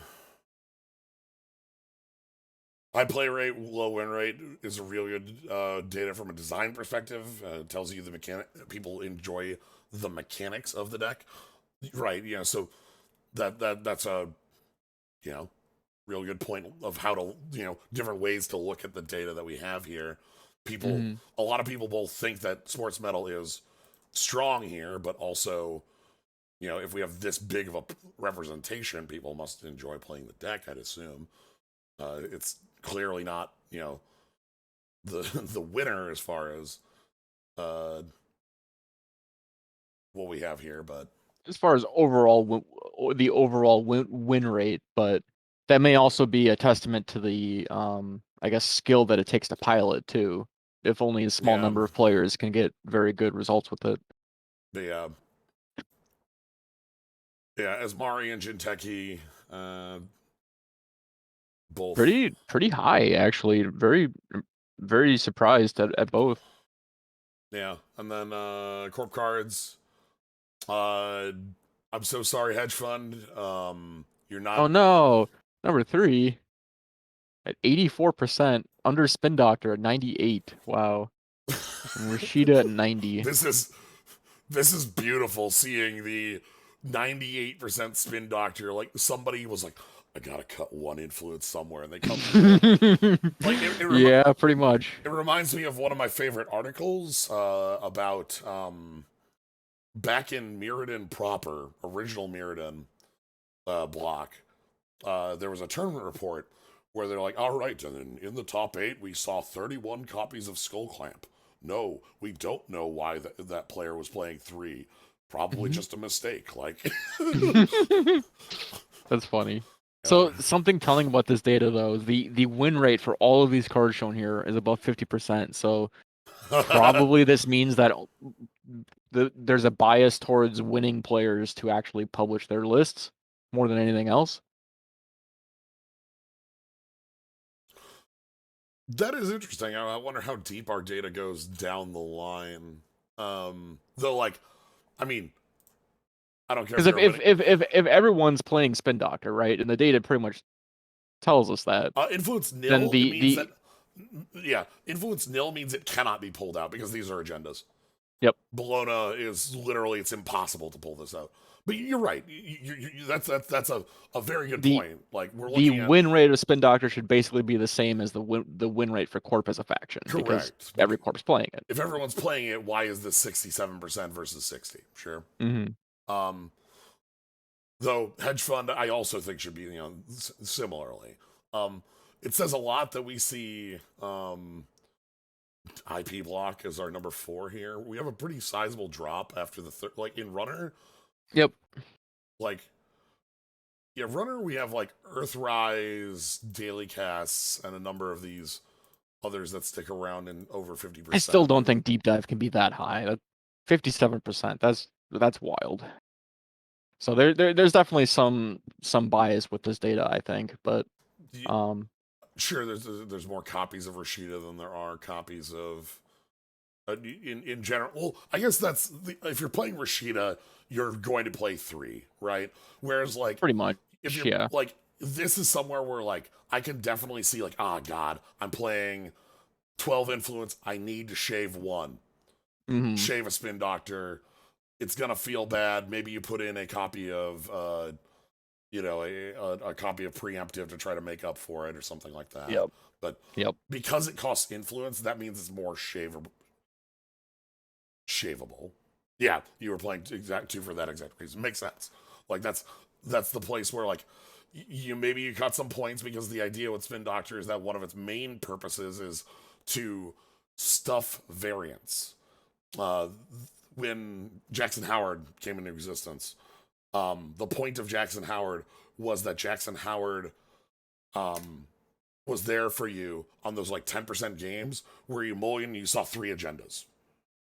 S2: High play rate, low win rate is a really good data from a design perspective. It tells you people enjoy the mechanics of the deck, right? So that's a real good point of how to different ways to look at the data that we have here.
S1: Mm-hmm.
S2: A lot of people both think that sports metal is strong here, but also if we have this big of a representation, people must enjoy playing the deck, I'd assume. It's clearly not the the winner as far as what we have here, but
S1: As far as the overall win rate, but that may also be a testament to the I guess skill that it takes to pilot too. If only a small
S2: yeah,
S1: number of players can get very good results with it.
S2: the Asmari and Jinteki, both.
S1: Pretty high actually. Very surprised at both.
S2: Yeah, and then corp cards. Uh, I'm so sorry, hedge fund. You're
S1: Oh
S2: not.
S1: no, number 3 at 84%, under Spin Doctor at 98. Wow, and Rashida at 90.
S2: This is this is beautiful seeing the 98% spin doctor. Like somebody was like, I gotta cut one influence somewhere, and they cut like
S1: Yeah, pretty much.
S2: it reminds me of one of my favorite articles about back in Mirrodin proper, original Mirrodin block. There was a tournament report where they're like, all right, and in the top 8, we saw 31 copies of Skull Clamp. No, we don't know why that player was playing 3. Probably just a mistake. Like,
S1: That's funny.
S2: uh,
S1: So something telling about this data though, the win rate for all of these cards shown here is above 50%. So probably this means that there's a bias towards winning players to actually publish their lists more than anything else.
S2: that is interesting. I wonder how deep our data goes down the line. Though, like, I mean, I don't care
S1: Because if everyone's playing Spin Doctor, right, and the data pretty much tells us that,
S2: influence
S1: then
S2: nil, it means that yeah, influence nil means it cannot be pulled out because these are agendas.
S1: Yep.
S2: Bologna is literally, it's impossible to pull this out. But you're right. That's a very good point. Like we're looking
S1: the
S2: at
S1: win rate of Spin Doctor should basically be the same as the win rate for Corp as a faction, because
S2: correct.
S1: every Corp's playing it.
S2: If everyone's playing it, why is this 67% versus 60? Sure. Though hedge fund, I also think should be similarly. It says a lot that we see IP block as our number 4 here. We have a pretty sizable drop after the third, like in runner.
S1: Yep.
S2: Like, yeah, runner, we have like Earthrise, daily casts, and a number of these others that stick around in over 50%.
S1: I still don't think deep dive can be that high. 57%. That's wild. So there's definitely some bias with this data, I think, but
S2: sure, there's more copies of Rashida than there are copies of in general. Well, I guess that's if you're playing Rashida, you're going to play 3, right? Whereas like
S1: pretty much,
S2: if you're like, this is somewhere where like I can definitely see like, oh god, I'm playing 12 influence, I need to shave 1. Shave a spin doctor. It's gonna feel bad. Maybe you put in a copy of a copy of preemptive to try to make up for it or something like that.
S1: Yep.
S2: But because it costs influence, that means it's more shavable. Yeah, you were playing 2 for that exact reason. Makes sense. Like that's the place where like maybe you cut some points because the idea with Spin Doctor is that one of its main purposes is to stuff variants. When Jackson Howard came into existence, the point of Jackson Howard was that Jackson Howard was there for you on those like 10% games where you mulligan and you saw 3 agendas.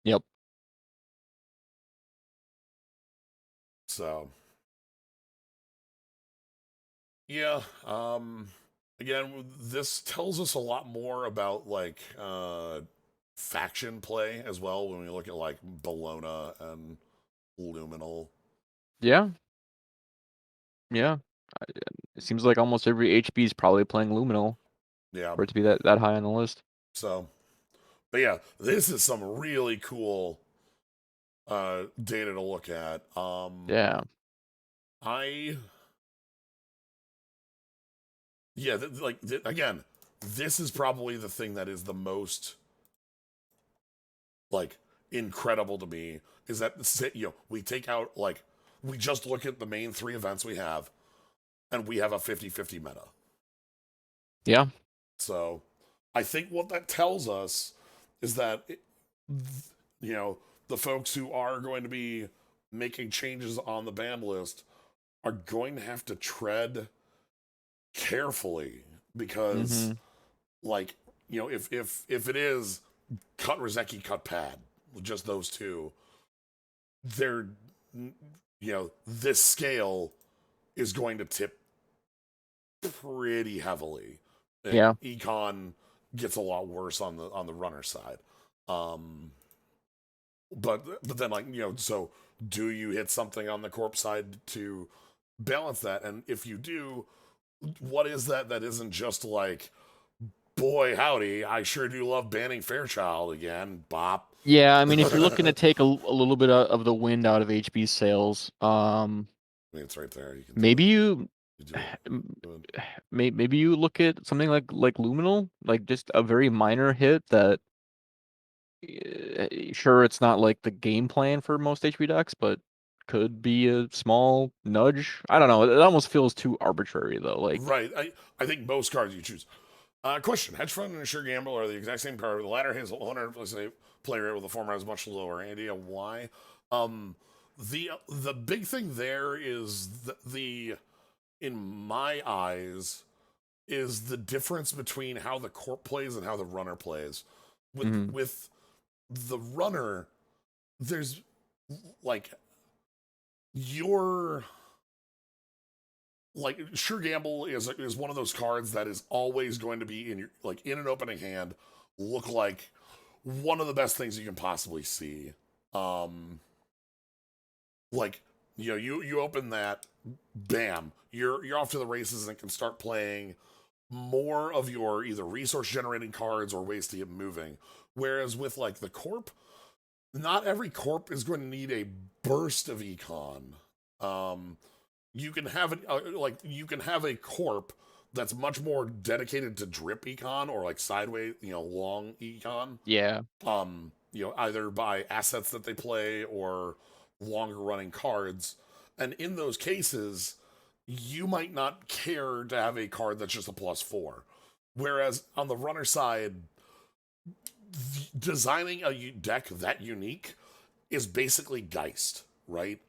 S1: Yep.
S2: So yeah, again, this tells us a lot more about like faction play as well when we look at like Bologna and Luminal.
S1: Yeah. It seems like almost every HB is probably playing Luminal.
S2: Yeah.
S1: For it to be that high on the list.
S2: So, but yeah, this is some really cool data to look at.
S1: Yeah.
S2: Again, this is probably the thing that is the most like incredible to me is that we take out like we just look at the main 3 events we have and we have a 50-50 meta.
S1: Yeah.
S2: So I think what that tells us is that the folks who are going to be making changes on the ban list are going to have to tread carefully because like if it is cut Rozeki, cut Pad, just those 2, they're this scale is going to tip pretty heavily. And
S1: yeah.
S2: Econ gets a lot worse on the runner side. But then like so do you hit something on the corp side to balance that? And if you do, what is that isn't just like, boy howdy, I sure do love banning Fairchild again, bop.
S1: Yeah, I mean, if you're looking to take a little bit of the wind out of HB's sails,
S2: I mean, it's right there. You can do it.
S1: maybe you
S2: You do it. Do it.
S1: maybe you look at something like Luminal, like just a very minor hit that sure it's not like the game plan for most HP decks, but could be a small nudge. I don't know. It almost feels too arbitrary though. Like,
S2: Right. I think most cards you choose. Question: Hedge fund and sure gamble are the exact same card. The latter has 100% play rate, with the former is much lower. Any idea why? Um, the big thing there is the in my eyes is the difference between how the corp plays and how the runner plays.
S1: mhm.
S2: With the runner, there's like your like sure gamble is one of those cards that is always going to be in your like in an opening hand look like one of the best things you can possibly see. Um like you open that, bam, you're off to the races and can start playing more of your either resource generating cards or ways to get moving. Whereas with like the corp, not every corp is going to need a burst of econ. Um, you can have it like you can have a corp that's much more dedicated to drip econ or like sideways, long econ.
S1: Yeah.
S2: Either by assets that they play or longer running cards. And in those cases, you might not care to have a card that's just a +4. Whereas on the runner side, designing a deck that unique is basically Geist, right?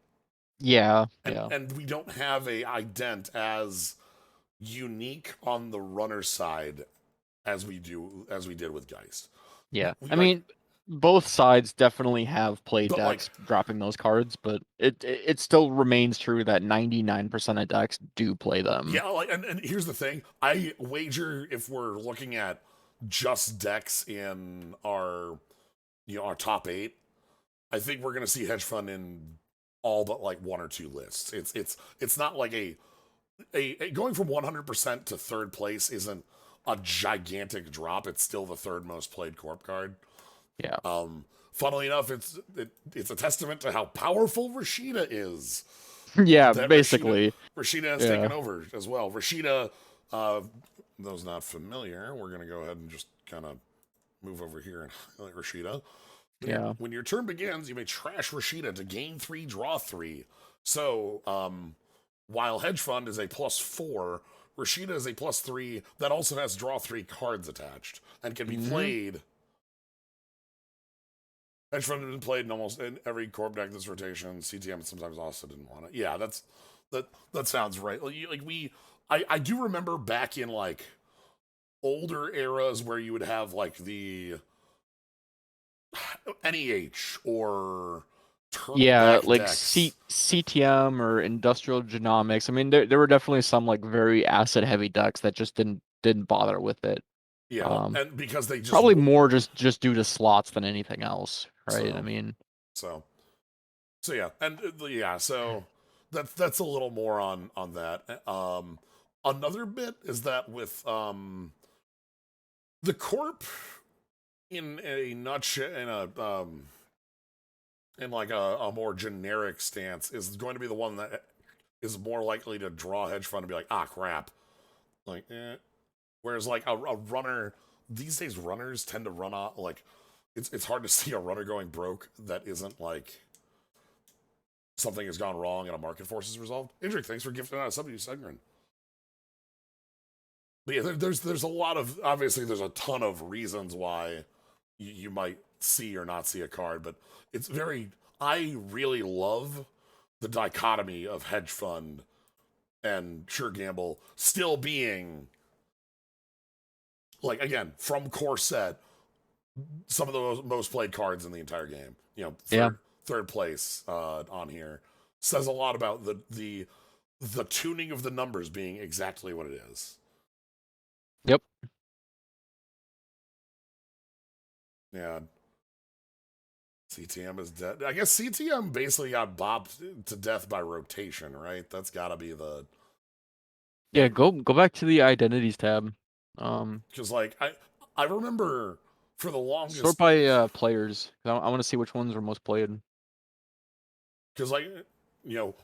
S1: Yeah.
S2: And
S1: Yeah.
S2: and we don't have a ident as unique on the runner side as we did with Geist.
S1: Yeah.
S2: We
S1: I
S2: like
S1: mean, both sides definitely have played
S2: but like
S1: decks dropping those cards, but it still remains true that 99% of decks do play them.
S2: yeah, like and here's the thing. I wager if we're looking at just decks in our top 8, I think we're gonna see hedge fund in all but like one or two lists. It's not like a going from 100% to third place isn't a gigantic drop. It's still the third most played corp card.
S1: Yeah.
S2: Funnily enough, it's a testament to how powerful Rashida is
S1: Yeah,
S2: that
S1: Basically.
S2: Rashida has taken
S1: Yeah.
S2: over as well. Rashida, uh, those not familiar, we're gonna go ahead and just kind of move over here and highlight Rashida.
S1: Yeah.
S2: When your turn begins, you may trash Rashida to gain 3, draw 3. So, while Hedge Fund is a +4, Rashida is a +3 that also has draw 3 cards attached and can be
S1: Hmm.
S2: played. Hedge Fund has been played in every Corp deck this rotation. CTM sometimes also didn't want it. Yeah, that sounds right. I do remember back in like older eras where you would have like the NEH or
S1: Yeah,
S2: turtleback
S1: like
S2: decks.
S1: CTM or industrial genomics. I mean, there were definitely some like very asset heavy decks that just didn't bother with it.
S2: Yeah,
S1: Um,
S2: and because they just
S1: Probably more just due to slots than anything else, right? I
S2: so
S1: mean,
S2: so so yeah, and yeah, so that's a little more on that. Another bit is that with the corp in a nutshell in like a more generic stance is going to be the one that is more likely to draw hedge fund and be like, ah, crap. Like, whereas like a runner these days, runners tend to run off like it's hard to see a runner going broke that isn't like something has gone wrong and a market force is resolved. Indrik, thanks for gifting out a sub to Segrin. But yeah, there's a lot of obviously there's a ton of reasons why you might see or not see a card, but it's very I really love the dichotomy of hedge fund and sure gamble still being like again from core set some of the most played cards in the entire game.
S1: yeah.
S2: Third place on here says a lot about the tuning of the numbers being exactly what it is.
S1: Yep.
S2: Yeah, CTM is dead. I guess CTM basically got bopped to death by rotation, right? That's got to be the
S1: Yeah, go back to the identities tab. Um,
S2: because like I remember for the
S1: Sort
S2: longest,
S1: by players. I want to see which ones are most played.
S2: because like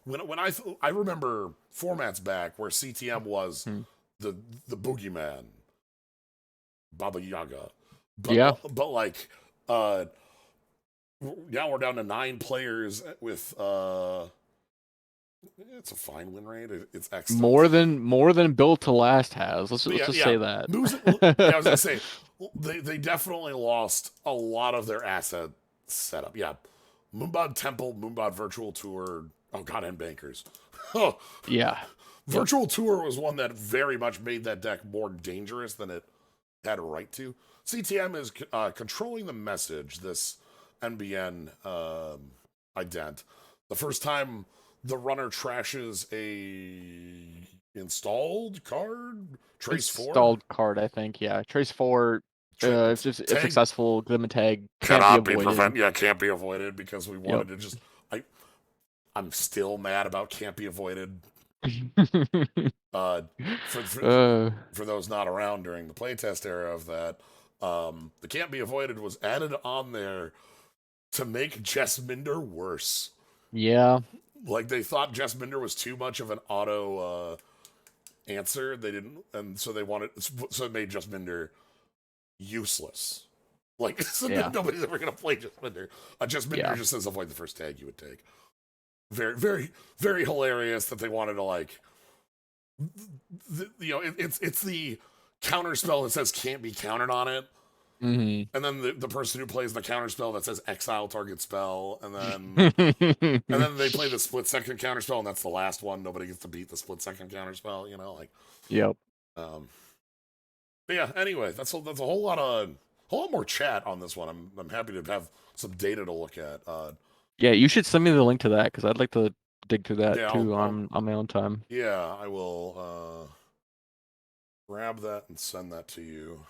S2: when I remember formats back where CTM was
S1: Hmm.
S2: the boogeyman, Baba Yaga,
S1: Yeah,
S2: but like uh now we're down to 9 players with it's a fine win rate. It's excellent.
S1: more than Built to Last has.
S2: But
S1: Let's
S2: yeah,
S1: just
S2: yeah.
S1: say that.
S2: Yeah, I was gonna say they definitely lost a lot of their asset setup. Yeah, Moonbod Temple, Moonbod Virtual Tour. Oh god, and Bankers. Oh,
S1: Yeah. Yep.
S2: Virtual Tour was one that very much made that deck more dangerous than it had a right to. CTM is controlling the message. This NBN ident. The first time the runner trashes a installed card, Trace 4.
S1: Installed card, I think. Yeah. Trace 4. If
S2: Tag
S1: successful, Glim Tag can't be
S2: cannot be
S1: avoided.
S2: prevented. Yeah, can't be avoided because we
S1: Yep.
S2: wanted to just. I'm still mad about can't be avoided. Uh, for for
S1: uh,
S2: for those not around during the playtest era of that, the can't be avoided was added on there to make Jess Minder worse.
S1: yeah.
S2: Like they thought Jess Minder was too much of an auto answer. They didn't, and so they wanted. So it made Jess Minder useless. Like so
S1: Yeah.
S2: nobody's ever gonna play Jess Minder. Jess Minder
S1: Yeah.
S2: just says avoid the first tag you would take. Very, very, very hilarious that they wanted to like. It's the counter spell that says can't be countered on it.
S1: Hmm.
S2: And then the person who plays the counter spell that says exile target spell, and then they play the split second counter spell, and that's the last one. Nobody gets to beat the split second counter spell, like.
S1: Yep.
S2: Um, but yeah, anyway, that's a whole lot more chat on this one. I'm happy to have some data to look at.
S1: Yeah, you should send me the link to that because I'd like to dig through that
S2: Yeah,
S1: too on my own time.
S2: yeah, I will grab that and send that to you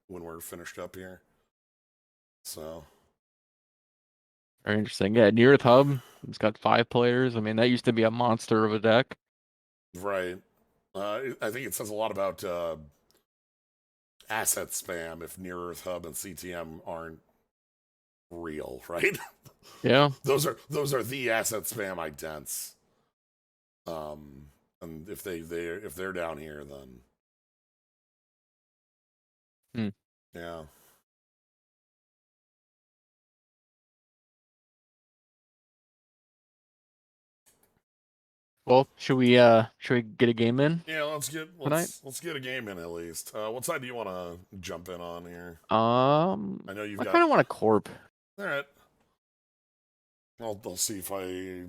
S2: when we're finished up here. So
S1: Very interesting. Yeah, Near Earth Hub. It's got 5 players. I mean, that used to be a monster of a deck.
S2: right, I think it says a lot about asset spam if Near Earth Hub and CTM aren't real, right?
S1: Yeah.
S2: those are the asset spam idents. And if they're down here, then
S1: Hmm.
S2: yeah.
S1: Well, should we get a game in
S2: Yeah,
S1: tonight?
S2: let's get a game in at least. What side do you want to jump in on here? I know you've
S1: I
S2: got.
S1: kind of want a corp.
S2: All right, I'll see if I.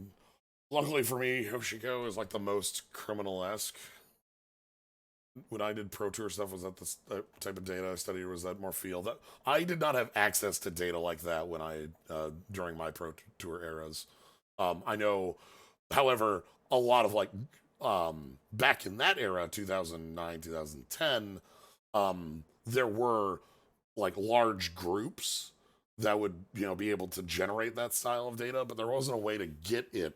S2: Luckily for me, Hoshiko is like the most criminal-esque. When I did Pro Tour stuff, was that the type of data I studied, or was that more field? That I did not have access to data like that when I during my Pro Tour eras. I know, however, a lot of like back in that era, 2009, 2010, there were like large groups that would be able to generate that style of data, but there wasn't a way to get it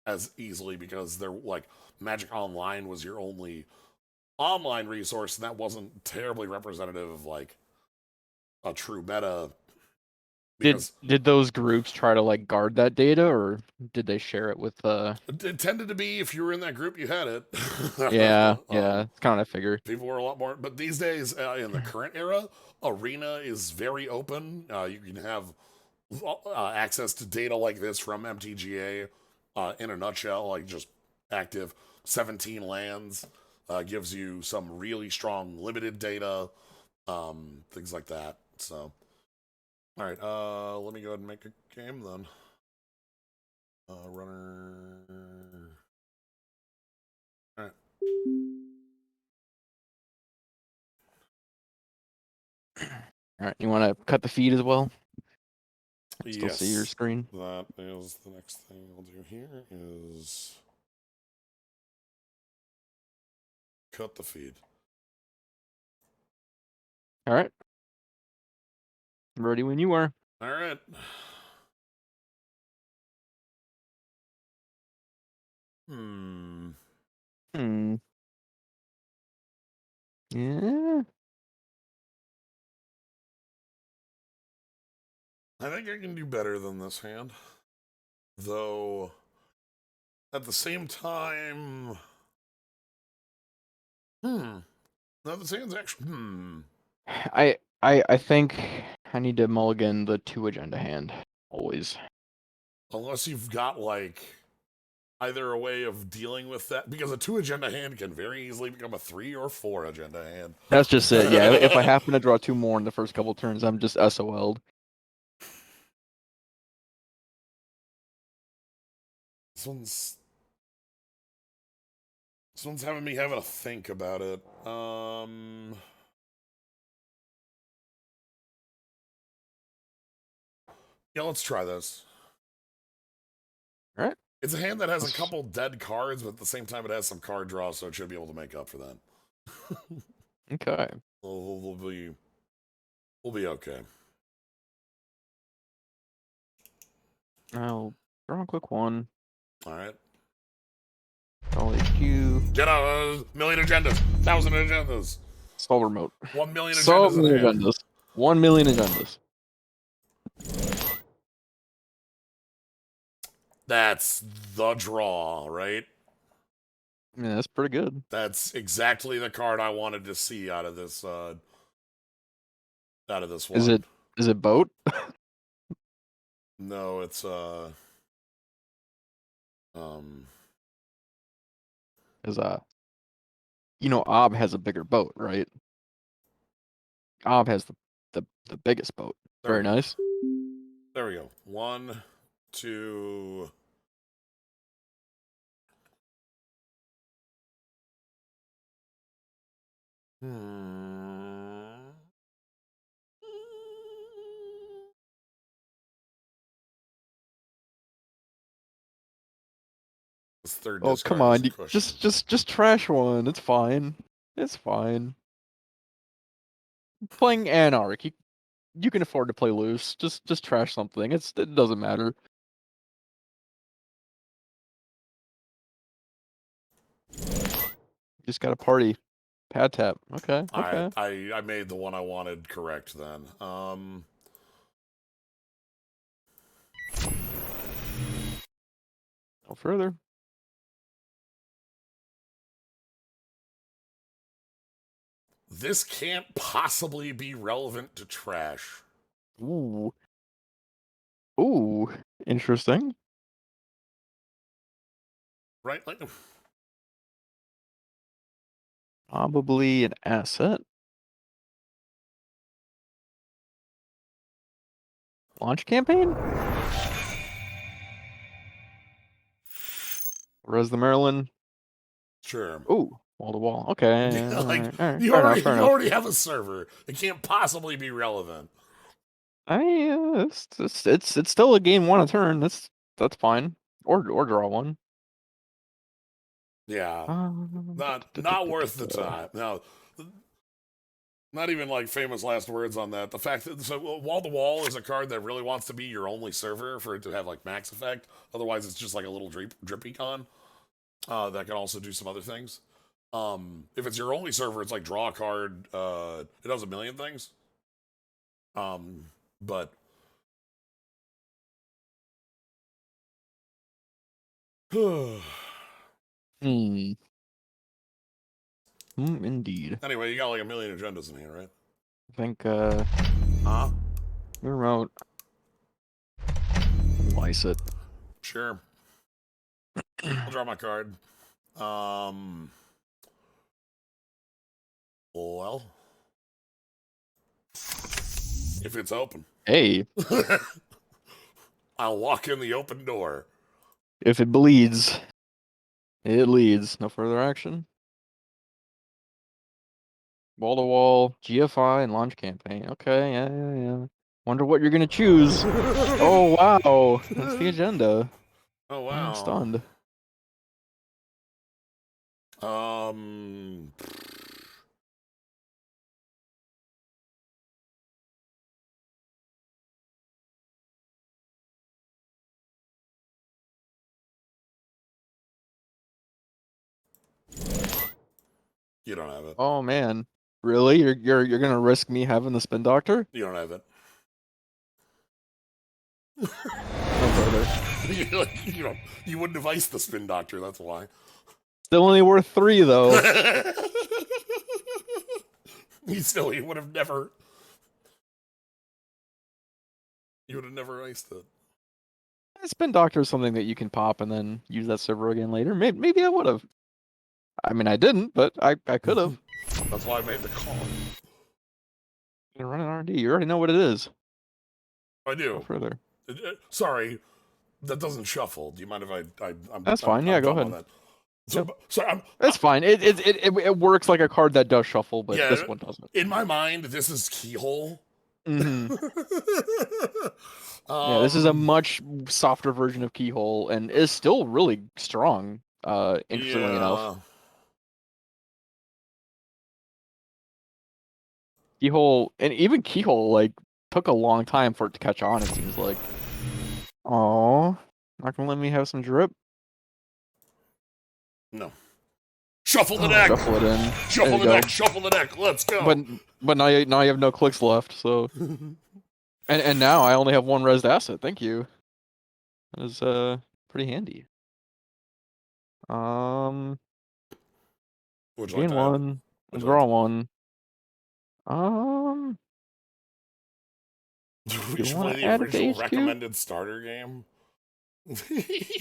S2: as easily because they're like Magic Online was your only online resource, and that wasn't terribly representative of like a true meta.
S1: Did
S2: Because
S1: did those groups try to like guard that data, or did they share it with
S2: it tended to be if you were in that group, you had it.
S1: Yeah, yeah, it's kind of figure.
S2: People were a lot more, but these days in the current era, Arena is very open. You can have access to data like this from MTGA. In a nutshell, like just active 17 lands gives you some really strong limited data, things like that. So, all right, let me go ahead and make a game then. Runner. All right.
S1: All right, you want to cut the feed as well? Still see your
S2: Yes,
S1: screen?
S2: that is the next thing I'll do here is cut the feed.
S1: All right, ready when you are.
S2: All right. Hmm.
S1: Hmm. Yeah.
S2: I think I can do better than this hand. Though, at the same time... No, this hand's actually...
S1: I think I need to mulligan the 2 agenda hand. Always.
S2: Unless you've got, like, either a way of dealing with that. Because a 2 agenda hand can very easily become a 3 or 4 agenda hand.
S1: That's just it, yeah. If I happen to draw 2 more in the first couple turns, I'm just SOL'd.
S2: This one's having me having to think about it. Yeah, let's try this.
S1: Alright.
S2: It's a hand that has a couple dead cards, but at the same time it has some card draw, so it should be able to make up for that.
S1: Okay.
S2: We'll be okay.
S1: I'll draw a quick 1.
S2: Alright.
S1: All HQ.
S2: Get out, 1,000,000 agendas, 1,000 agendas.
S1: Solve remote.
S2: 1,000,000 agendas.
S1: Solve agendas. 1,000,000 agendas.
S2: That's the draw, right?
S1: Yeah, that's pretty good.
S2: That's exactly the card I wanted to see out of this one.
S1: Is it boat?
S2: No, it's
S1: Is Ob has a bigger boat, right? Ob has the biggest boat. Very nice.
S2: There we go. 1, 2. This third
S1: Oh,
S2: discard
S1: come on.
S2: is a cushion.
S1: Just trash one. It's fine. It's fine. Playing Anarch, you can afford to play loose. Just trash something. It doesn't matter. Just got a party. Pad tap. Okay. Okay.
S2: I made the one I wanted correct then.
S1: No further.
S2: This can't possibly be relevant to trash.
S1: Ooh. Ooh. Interesting.
S2: Right? Like,
S1: Probably an asset. Launch campaign? Res the Maryland.
S2: sure.
S1: Ooh, wall to wall. Okay.
S2: Like,
S1: All right.
S2: you
S1: Fair enough. Fair enough.
S2: already have a server. It can't possibly be relevant.
S1: It's still a game 1 a turn. That's fine. Or draw 1.
S2: Yeah. Not worth the time. No. Not even like famous last words on that. The fact that wall to wall is a card that really wants to be your only server for it to have like max effect. Otherwise, it's just like a little drippy con that can also do some other things. If it's your only server, it's like draw a card. It does a million things. But
S1: Indeed.
S2: Anyway, you got like 1,000,000 agendas in here, right?
S1: I think
S2: Huh?
S1: remote. Lice it.
S2: Sure. I'll draw my card. Well, if it's open.
S1: Hey.
S2: I'll walk in the open door.
S1: If it bleeds, it leads. No further action. Wall to wall, GFI, and launch campaign. Okay, yeah. Wonder what you're gonna choose. Oh wow, that's the agenda.
S2: Oh wow.
S1: I'm stunned.
S2: You don't have it.
S1: Oh man, really? You're gonna risk me having the spin doctor?
S2: You don't have it.
S1: No further.
S2: You wouldn't have iced the Spin Doctor, that's why.
S1: Still only worth 3 though.
S2: He would have never. You would have never iced it.
S1: Spin Doctor is something that you can pop and then use that server again later. Maybe I would have. I mean, I didn't, but I could have.
S2: That's why I made the call.
S1: You're running R&D. You already know what it is.
S2: I do.
S1: Go further.
S2: Sorry, that doesn't shuffle. Do you mind if I'm
S1: That's fine. Yeah, go ahead.
S2: So,
S1: That's fine. It works like a card that does shuffle, but
S2: yeah,
S1: this one doesn't.
S2: In my mind, this is Keyhole.
S1: Mm-hmm. Yeah, this is a much softer version of Keyhole and is still really strong, interestingly enough. Keyhole, and even Keyhole, like, took a long time for it to catch on, it seems like. Oh, not gonna let me have some drip?
S2: No. Shuffle the deck!
S1: Shuffle it in.
S2: Shuffle the deck! Shuffle the deck! Let's go!
S1: But now you have no clicks left, so... and now I only have 1 rezzed asset, thank you. That is, pretty handy. Gain 1, draw 1.
S2: We should play the original recommended starter game.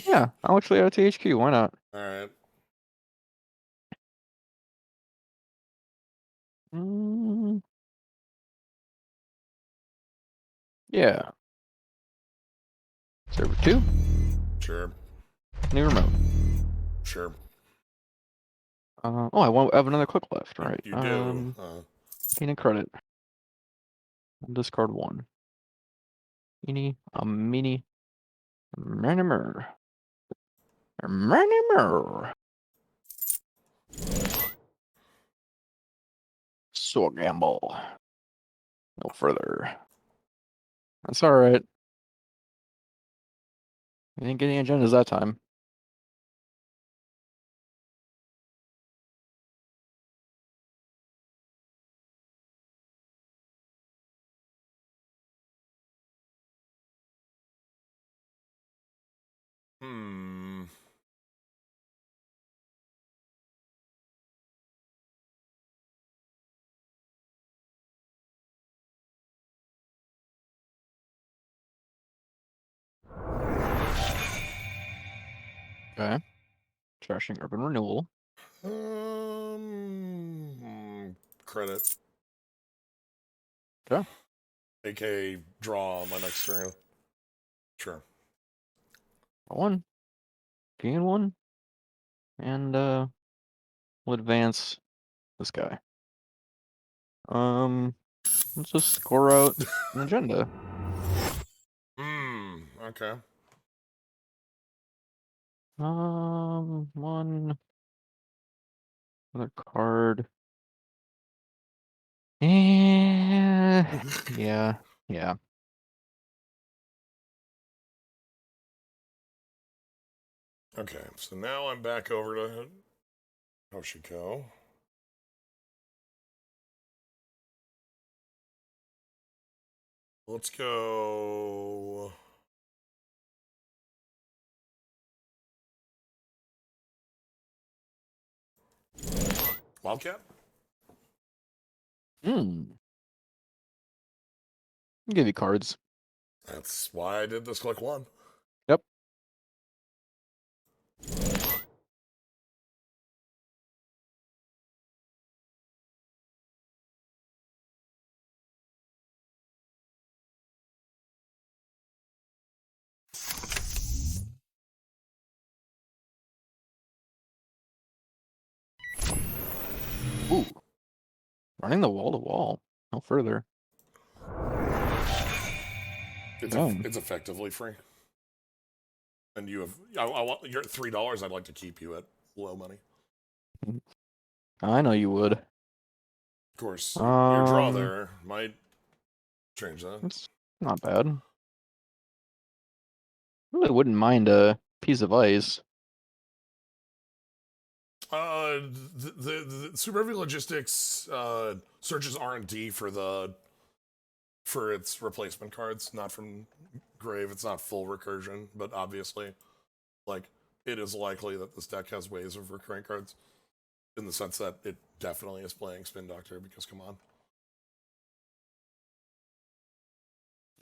S1: Yeah, I'll actually add it to HQ. Why not?
S2: Alright.
S1: Yeah. Server 2?
S2: Sure.
S1: New remote.
S2: Sure.
S1: I have another click left, right?
S2: You do.
S1: Gain a credit. I'll discard 1. Mini. Manimer. So gamble. No further. That's alright. We didn't get any agendas that time. Okay. Trashing Urban Renewal.
S2: Credit.
S1: Okay.
S2: AK draw on my next turn. Sure.
S1: 1. Gain 1. And we'll advance this guy. Let's just score out an agenda.
S2: Okay.
S1: 1 other card. Yeah.
S2: Okay, so now I'm back over to Hoshiko. Let's go. Wildcat?
S1: I'll give you cards.
S2: That's why I did this click 1.
S1: Yep. Ooh. Running the wall to wall. No further.
S2: It's effectively free. And you have, you're at $3. I'd like to keep you at low money.
S1: I know you would.
S2: Of course, your draw there might change that.
S1: It's not bad. Really wouldn't mind a piece of ice.
S2: The Super Heavy Logistics searches R&D for its replacement cards, not from grave. It's not full recursion, but obviously, like, it is likely that this deck has ways of recurring cards in the sense that it definitely is playing Spin Doctor because come on.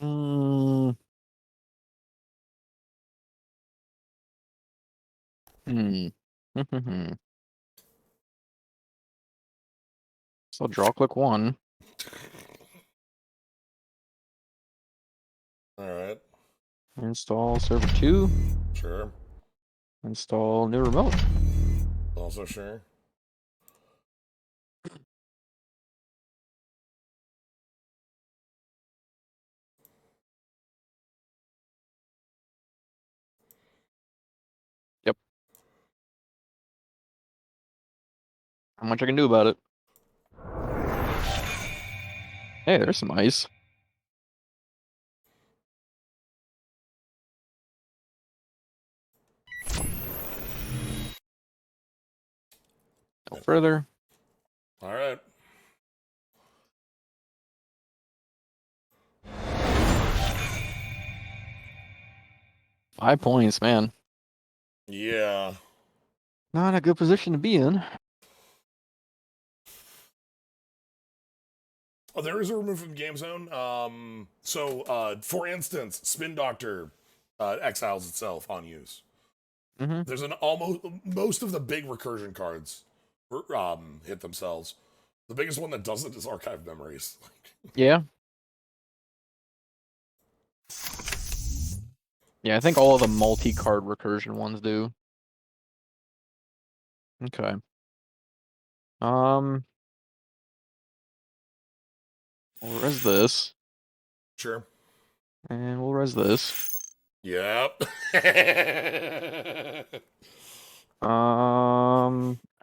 S1: Mm. Hmm. So draw click 1.
S2: All right.
S1: Install server 2.
S2: Sure.
S1: Install new remote.
S2: Also sure.
S1: Yep. How much I can do about it? Hey, there's some ice. Go further.
S2: All right.
S1: Five points, man.
S2: Yeah.
S1: Not a good position to be in.
S2: Oh, there is a remove from game zone. For instance, Spin Doctor exiles itself on use.
S1: Mm-hmm.
S2: There's an almost most of the big recursion cards hit themselves. The biggest one that doesn't is Archive Memories.
S1: Yeah. Yeah, I think all of the multi-card recursion ones do. Okay. We'll res this,
S2: Sure.
S1: and we'll res this.
S2: Yep.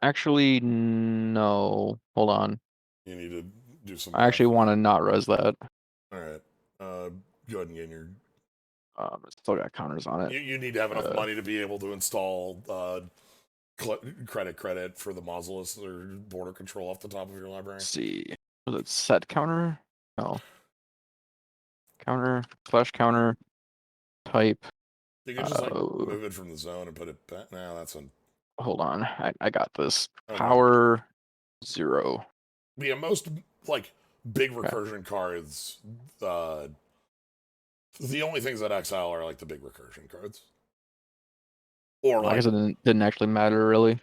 S1: Actually, no. Hold on.
S2: You need to do some
S1: I
S2: math.
S1: actually want to not res that.
S2: All right. Go ahead and get your.
S1: It's still got counters on it.
S2: You need to have enough
S1: Uh,
S2: money to be able to install credit for the Mausolus or border control off the top of your library.
S1: let's see. Was it set counter? No. Counter, slash counter, type.
S2: You could just like move it from the zone and put it back. Nah, that's a.
S1: Hold on. I got this.
S2: Okay.
S1: Power 0.
S2: Yeah, most like big
S1: Okay.
S2: recursion cards. The only things that exile are like the big recursion cards, or
S1: I
S2: like
S1: guess it didn't actually matter really.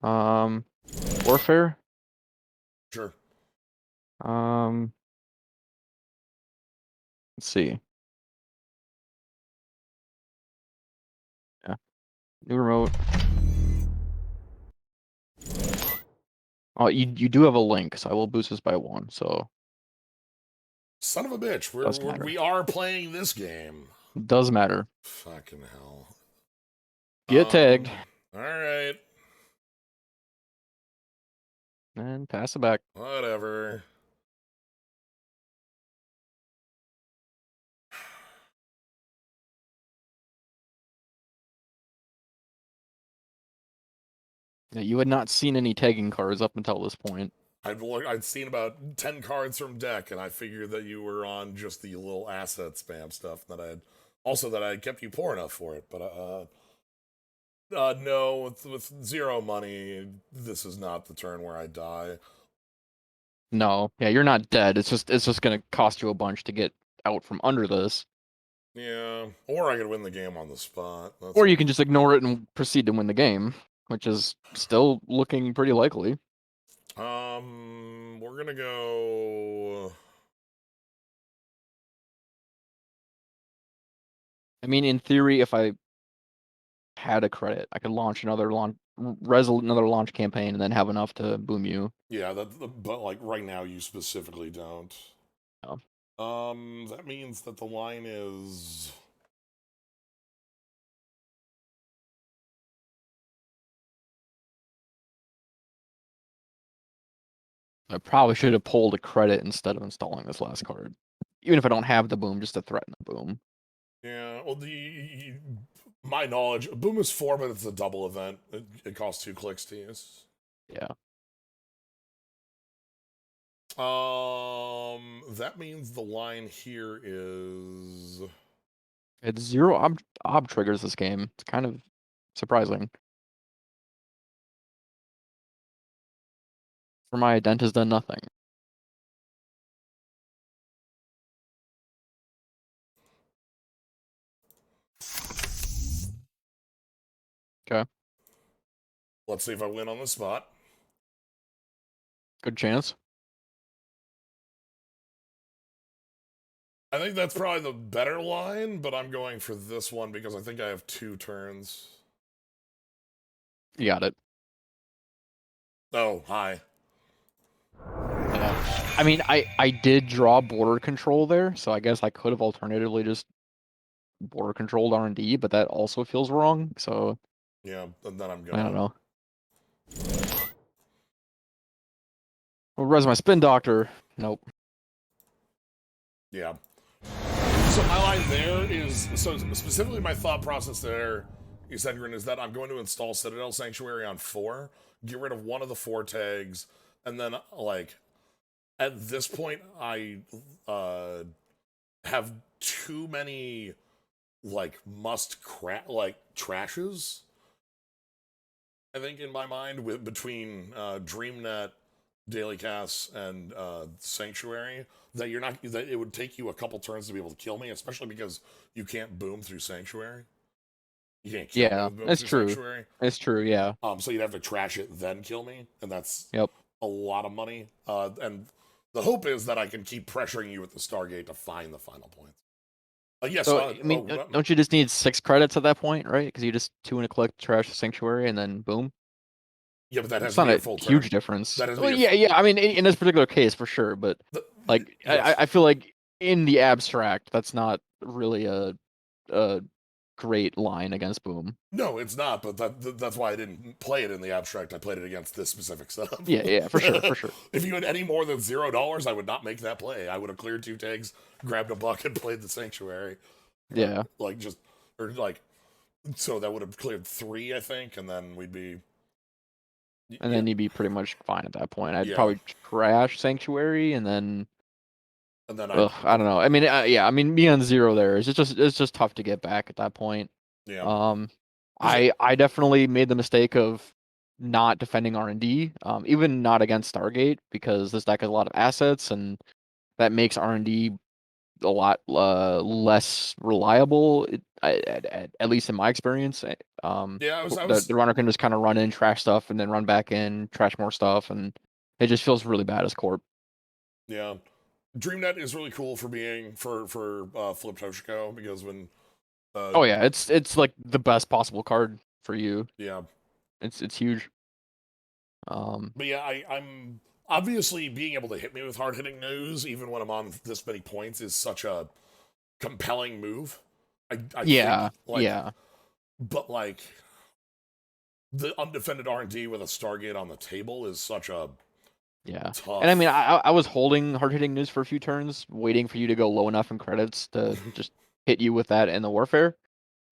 S1: Warfare.
S2: sure.
S1: Um, let's see. Yeah, new remote. Oh, you do have a link, so I will boost this by 1. So
S2: Son of a bitch,
S1: does matter.
S2: we are playing this game.
S1: Does matter.
S2: Fucking hell.
S1: Get tagged
S2: All right.
S1: and pass it back.
S2: Whatever.
S1: Yeah, you had not seen any tagging cards up until this point.
S2: I'd seen about 10 cards from deck, and I figured that you were on just the little asset spam stuff that I had kept you poor enough for it. But no, with 0 money, this is not the turn where I die.
S1: No, yeah, you're not dead. It's just gonna cost you a bunch to get out from under this.
S2: Yeah, or I could win the game on the spot.
S1: Or you can just ignore it and proceed to win the game, which is still looking pretty likely.
S2: We're gonna go.
S1: I mean, in theory, if I had a credit, I could launch another launch campaign and then have enough to boom you.
S2: Yeah, but like right now, you specifically don't.
S1: No.
S2: That means that the line is.
S1: I probably should have pulled a credit instead of installing this last card. Even if I don't have the boom, just to threaten the boom.
S2: Yeah, well, my knowledge, boom is 4, but it's a double event. It costs 2 clicks to use.
S1: Yeah.
S2: That means the line here is
S1: It's zero ob triggers this game. It's kind of surprising. For my dent has done nothing. Okay,
S2: Let's see if I win on the spot.
S1: good chance.
S2: I think that's probably the better line, but I'm going for this one because I think I have 2 turns.
S1: You got it.
S2: Oh, hi.
S1: Yeah. I mean, I did draw border control there, so I guess I could have alternatively just border controlled R&D, but that also feels wrong. So
S2: Yeah, and then I'm
S1: I don't
S2: gonna.
S1: know. Well, where's my spin doctor? Nope.
S2: Yeah. So my line there is so specifically my thought process there, Essendrin, is that I'm going to install Citadel Sanctuary on 4, get rid of one of the 4 tags, and then like at this point I have too many like like trashes. I think in my mind with between DreamNet, Daily Casts, and Sanctuary that you're not that it would take you a couple turns to be able to kill me, especially because you can't boom through Sanctuary. You can't kill me
S1: Yeah,
S2: with boom
S1: it's
S2: through
S1: true.
S2: Sanctuary.
S1: It's true. Yeah.
S2: So you'd have to trash it then kill me, and that's
S1: Yep.
S2: a lot of money. And the hope is that I can keep pressuring you with the Stargate to find the final points. Yes.
S1: So I mean, don't you just need 6 credits at that point, right? Because you just 2 and a click trash the sanctuary and then boom.
S2: Yeah, but that has
S1: It's
S2: to
S1: not
S2: be a
S1: a
S2: full
S1: huge
S2: turn.
S1: difference.
S2: That has to
S1: Well,
S2: be a
S1: yeah, yeah. I mean, in this particular case, for sure. But
S2: the,
S1: like,
S2: yes.
S1: I feel like in the abstract, that's not really a great line against boom.
S2: No, it's not, but that's why I didn't play it in the abstract. I played it against this specific setup.
S1: Yeah, yeah, for sure, for sure.
S2: If you had any more than $0, I would not make that play. I would have cleared 2 tags, grabbed a buck, and played the sanctuary.
S1: Yeah,
S2: Like just or like so that would have cleared 3, I think, and then we'd be
S1: and
S2: yeah,
S1: then you'd be pretty much fine at that point. I'd
S2: yeah.
S1: probably trash sanctuary and then.
S2: And then
S1: Ugh, I don't know. I mean, yeah, I mean, me on zero there is it's just tough to get back at that point.
S2: yeah.
S1: Um,
S2: Because
S1: I definitely made the mistake of not defending R&D, even not against Stargate because this deck has a lot of assets and that makes R&D a lot less reliable. At least in my experience.
S2: yeah, I
S1: The
S2: was
S1: runner can just kind of run in, trash stuff, and then run back in, trash more stuff, and it just feels really bad as Corp.
S2: yeah. DreamNet is really cool for being for Flip Toshiko because when
S1: Oh yeah, it's like the best possible card for you.
S2: yeah.
S1: It's huge. Um,
S2: But yeah, I'm obviously being able to hit me with hard hitting news, even when I'm on this many points, is such a compelling move. I think
S1: yeah,
S2: like,
S1: yeah,
S2: but like the undefended R&D with a Stargate on the table is such a
S1: yeah. And I mean,
S2: tough.
S1: I was holding hard hitting news for a few turns, waiting for you to go low enough in credits to just hit you with that in the warfare.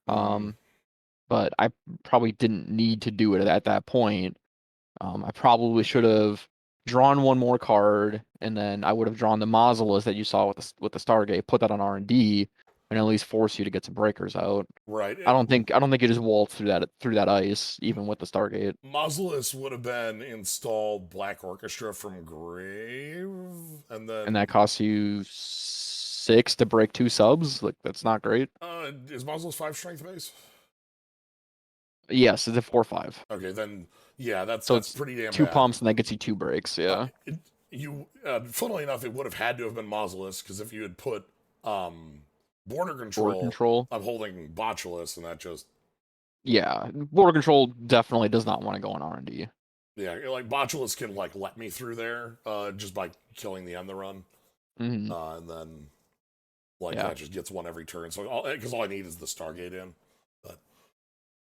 S2: Mm,
S1: Um, but I probably didn't need to do it at that point. I probably should have drawn one more card, and then I would have drawn the Mausolus that you saw with the Stargate, put that on R&D, and at least force you to get some breakers out.
S2: right.
S1: I don't think you just waltz through that ice, even with the Stargate.
S2: Mausolus would have been installed Black Orchestra from Grave, and
S1: And that
S2: then
S1: costs you 6 to break 2 subs. Like that's not great.
S2: is Mausolus 5 strength base?
S1: Yes, it's a 4/5.
S2: Okay, then yeah,
S1: So
S2: that's
S1: it's
S2: pretty damn
S1: two
S2: bad.
S1: pumps and that gets you 2 breaks. Yeah.
S2: It, funnily enough, it would have had to have been Mausolus because if you had put um, border
S1: Border
S2: control,
S1: control.
S2: I'm holding Botulus, and that just
S1: Yeah. Border control definitely does not want to go on R&D.
S2: yeah, like Botulus can like let me through there just by killing the end the run,
S1: Hmm.
S2: and then like
S1: Yeah.
S2: that just gets one every turn. So because all I need is the Stargate in, but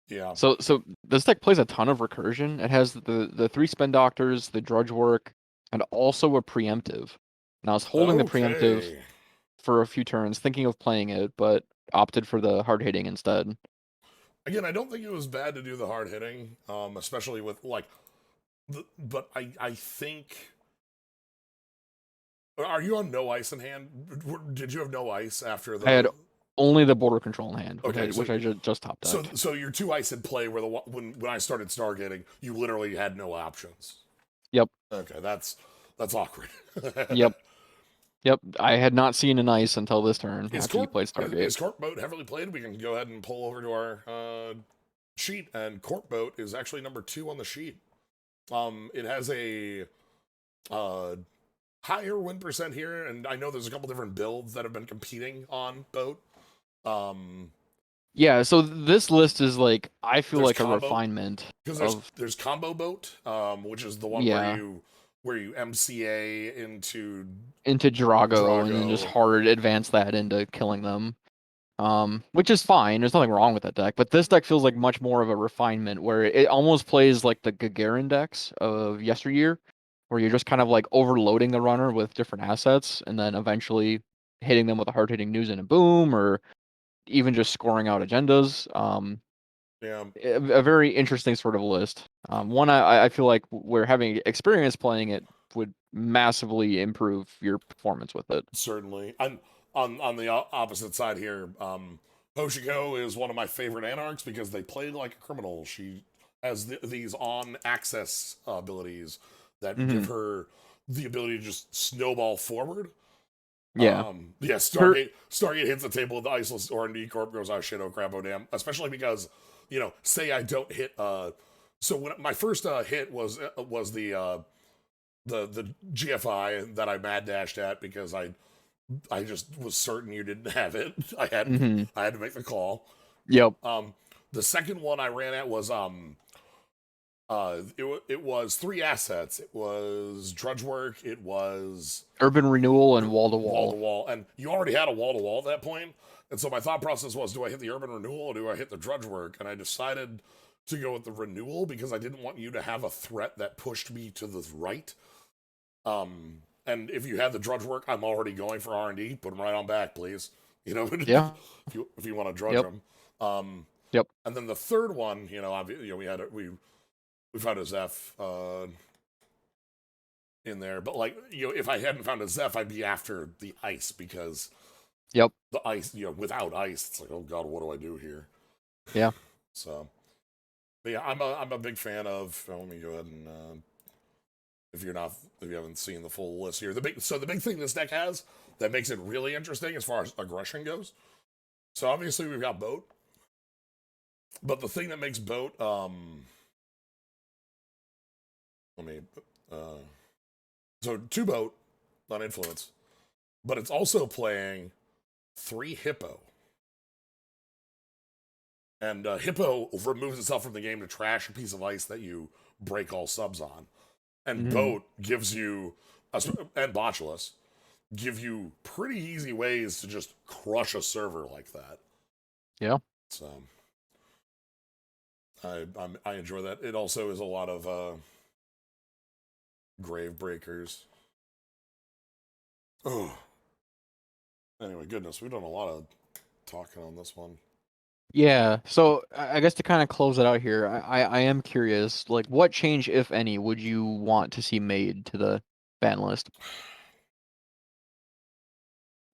S2: yeah.
S1: So this deck plays a ton of recursion. It has the 3 spin doctors, the drudge work, and also a preemptive. And I was holding the preemptive
S2: Okay.
S1: for a few turns, thinking of playing it, but opted for the hard hitting instead.
S2: Again, I don't think it was bad to do the hard hitting, especially with like, but I think. Are you on no ice in hand? Did you have no ice after
S1: I had
S2: the?
S1: Only the border control in hand,
S2: Okay,
S1: which I just top decked.
S2: so your two ice in play were when I started stargating, you literally had no options.
S1: Yep.
S2: Okay, that's awkward.
S1: Yep. Yep. I had not seen an ice until this turn after you played Stargate.
S2: Is Corp Boat heavily played? We can go ahead and pull over to our sheet, and Corp Boat is actually number 2 on the sheet. It has a uh, higher win percent here, and I know there's a couple different builds that have been competing on Boat. Um,
S1: Yeah, so this list is like I feel
S2: there's
S1: like a
S2: combo
S1: refinement
S2: because
S1: of
S2: there's Combo Boat, which is the one
S1: yeah
S2: where you MCA into
S1: into Drago and then just
S2: Drago.
S1: hard advance that into killing them. Which is fine. There's nothing wrong with that deck, but this deck feels like much more of a refinement where it almost plays like the Gagarin decks of yesteryear, where you're just kind of like overloading the runner with different assets and then eventually hitting them with a hard-hitting news and a boom, or even just scoring out agendas.
S2: Yeah,
S1: A very interesting sort of list. One I feel like where having experience playing it would massively improve your performance with it.
S2: certainly. On the opposite side here, Hoshiko is one of my favorite anarchs because they play like a criminal. She has these on access abilities that
S1: Hmm.
S2: give her the ability to just snowball forward.
S1: Yeah.
S2: Yeah,
S1: Her.
S2: Stargate hits the table with the Iceless R&D Corp goes, oh shit, oh crap, oh damn. Especially because, say I don't hit so when my first hit was the GFI that I mad dashed at because I just was certain you didn't have it.
S1: Hmm.
S2: I had to make the call.
S1: Yep.
S2: Um the second one I ran at was it was 3 assets. It was drudge work, it was
S1: Urban renewal and wall to
S2: wall to
S1: wall.
S2: wall, and you already had a wall to wall at that point. And so my thought process was, do I hit the urban renewal or do I hit the drudge work? And I decided to go with the renewal because I didn't want you to have a threat that pushed me to the right. And if you had the drudge work, I'm already going for R&D. Put them right on back, please.
S1: Yeah.
S2: If you want to drudge
S1: Yep.
S2: them.
S1: Yep.
S2: And then the third one, we found a Zeph in there, but like if I hadn't found a Zeph, I'd be after the ice because
S1: Yep.
S2: the ice, without ice, it's like, oh god, what do I do here?
S1: Yeah.
S2: So, but yeah, I'm a big fan of. Let me go ahead and if you haven't seen the full list here, the big thing this deck has that makes it really interesting as far as aggression goes. So obviously we've got boat, but the thing that makes boat, let me, uh, so 2 boat on influence, but it's also playing 3 hippo. And Hippo removes itself from the game to trash a piece of ice that you break all subs on. And
S1: Hmm.
S2: Boat gives you, and Botulus, give you pretty easy ways to just crush a server like that.
S1: Yeah.
S2: So I enjoy that. It also is a lot of grave breakers. Oh, anyway, goodness, we've done a lot of talking on this one.
S1: Yeah. So I guess to kind of close it out here, I am curious, like what change, if any, would you want to see made to the ban list?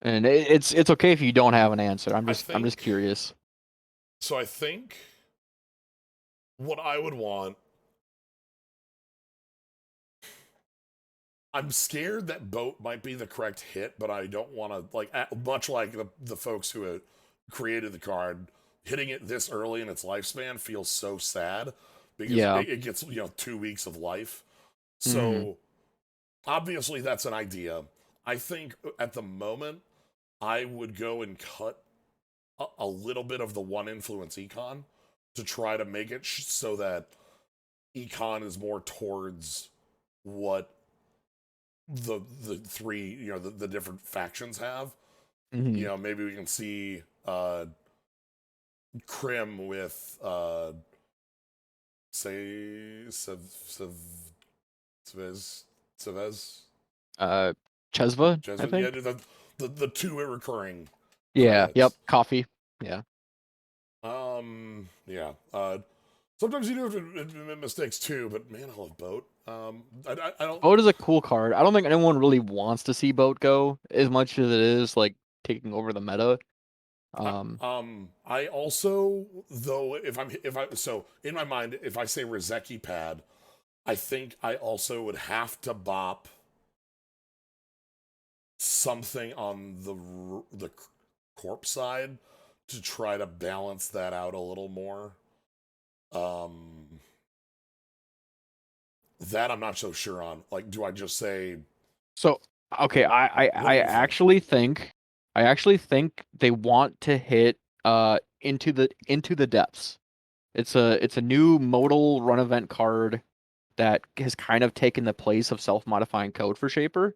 S1: And it's okay if you don't have an answer.
S2: I
S1: I'm just
S2: think
S1: curious.
S2: so. I think what I would want. I'm scared that boat might be the correct hit, but I don't want to much like the folks who had created the card. Hitting it this early in its lifespan feels so sad because
S1: Yeah.
S2: it gets 2 weeks of life.
S1: Hmm.
S2: So obviously that's an idea. I think at the moment I would go and cut a little bit of the one influence econ to try to make it so that econ is more towards what the 3 the different factions have.
S1: Hmm.
S2: Maybe we can see Crim with say Cevez Cevez
S1: Uh, Chesva, I
S2: Jesuit. Yeah,
S1: think.
S2: the 2 recurring
S1: Yeah. Yep.
S2: credits.
S1: Coffee. Yeah.
S2: Yeah. Sometimes you do have to admit mistakes too, but man, I love boat. I don't.
S1: Boat is a cool card. I don't think anyone really wants to see Boat go as much as it is like taking over the meta.
S2: I also, though, so in my mind, if I say Rizeki pad, I think I also would have to bop something on the corpse side to try to balance that out a little more. Um, that I'm not so sure on. Like, do I just say,
S1: So okay,
S2: what do you think?
S1: I actually think they want to hit into the depths. It's a new modal run event card that has kind of taken the place of self-modifying code for Shaper.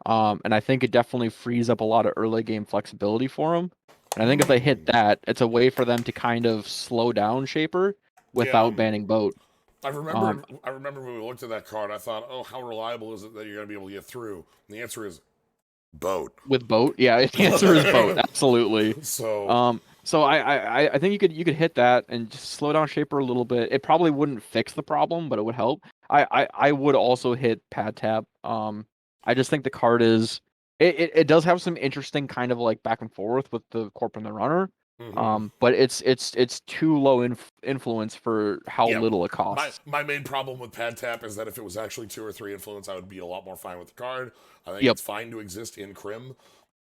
S1: And I think it definitely frees up a lot of early game flexibility for them. And I think if they hit that, it's a way for them to kind of slow down Shaper
S2: Yeah,
S1: without banning Boat.
S2: I remember when we looked at that card, I thought, oh, how reliable is it that you're going to be able to get through? And the answer is boat.
S1: With Boat, yeah, the answer is Boat, absolutely.
S2: So,
S1: So I think you could hit that and just slow down Shaper a little bit. It probably wouldn't fix the problem, but it would help. I would also hit Pad Tap. I just think the card is it does have some interesting kind of like back and forth with the Corp and the Runner.
S2: mm-hmm.
S1: But it's too low influence for how
S2: Yeah,
S1: little it
S2: my
S1: costs.
S2: my main problem with pad tap is that if it was actually 2 or 3 influence, I would be a lot more fine with the card. I think
S1: Yep.
S2: it's fine to exist in Crim,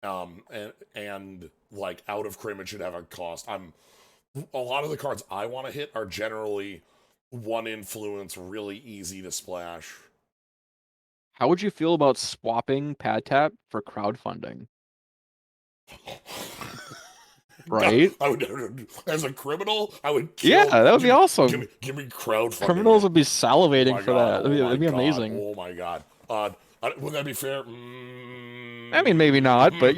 S2: and like out of Crim, it should have a cost. A lot of the cards I want to hit are generally 1 influence, really easy to splash.
S1: How would you feel about swapping Pad Tap for crowdfunding?
S2: God,
S1: Right?
S2: I would, as a criminal, I would
S1: Yeah,
S2: kill.
S1: that would be awesome.
S2: Give me crowdfunding
S1: Criminals
S2: it.
S1: would be
S2: Oh
S1: salivating
S2: my
S1: for
S2: god!
S1: that.
S2: Oh my
S1: That'd be
S2: god!
S1: amazing.
S2: Oh my god! Would that be fair?
S1: I mean, maybe not, but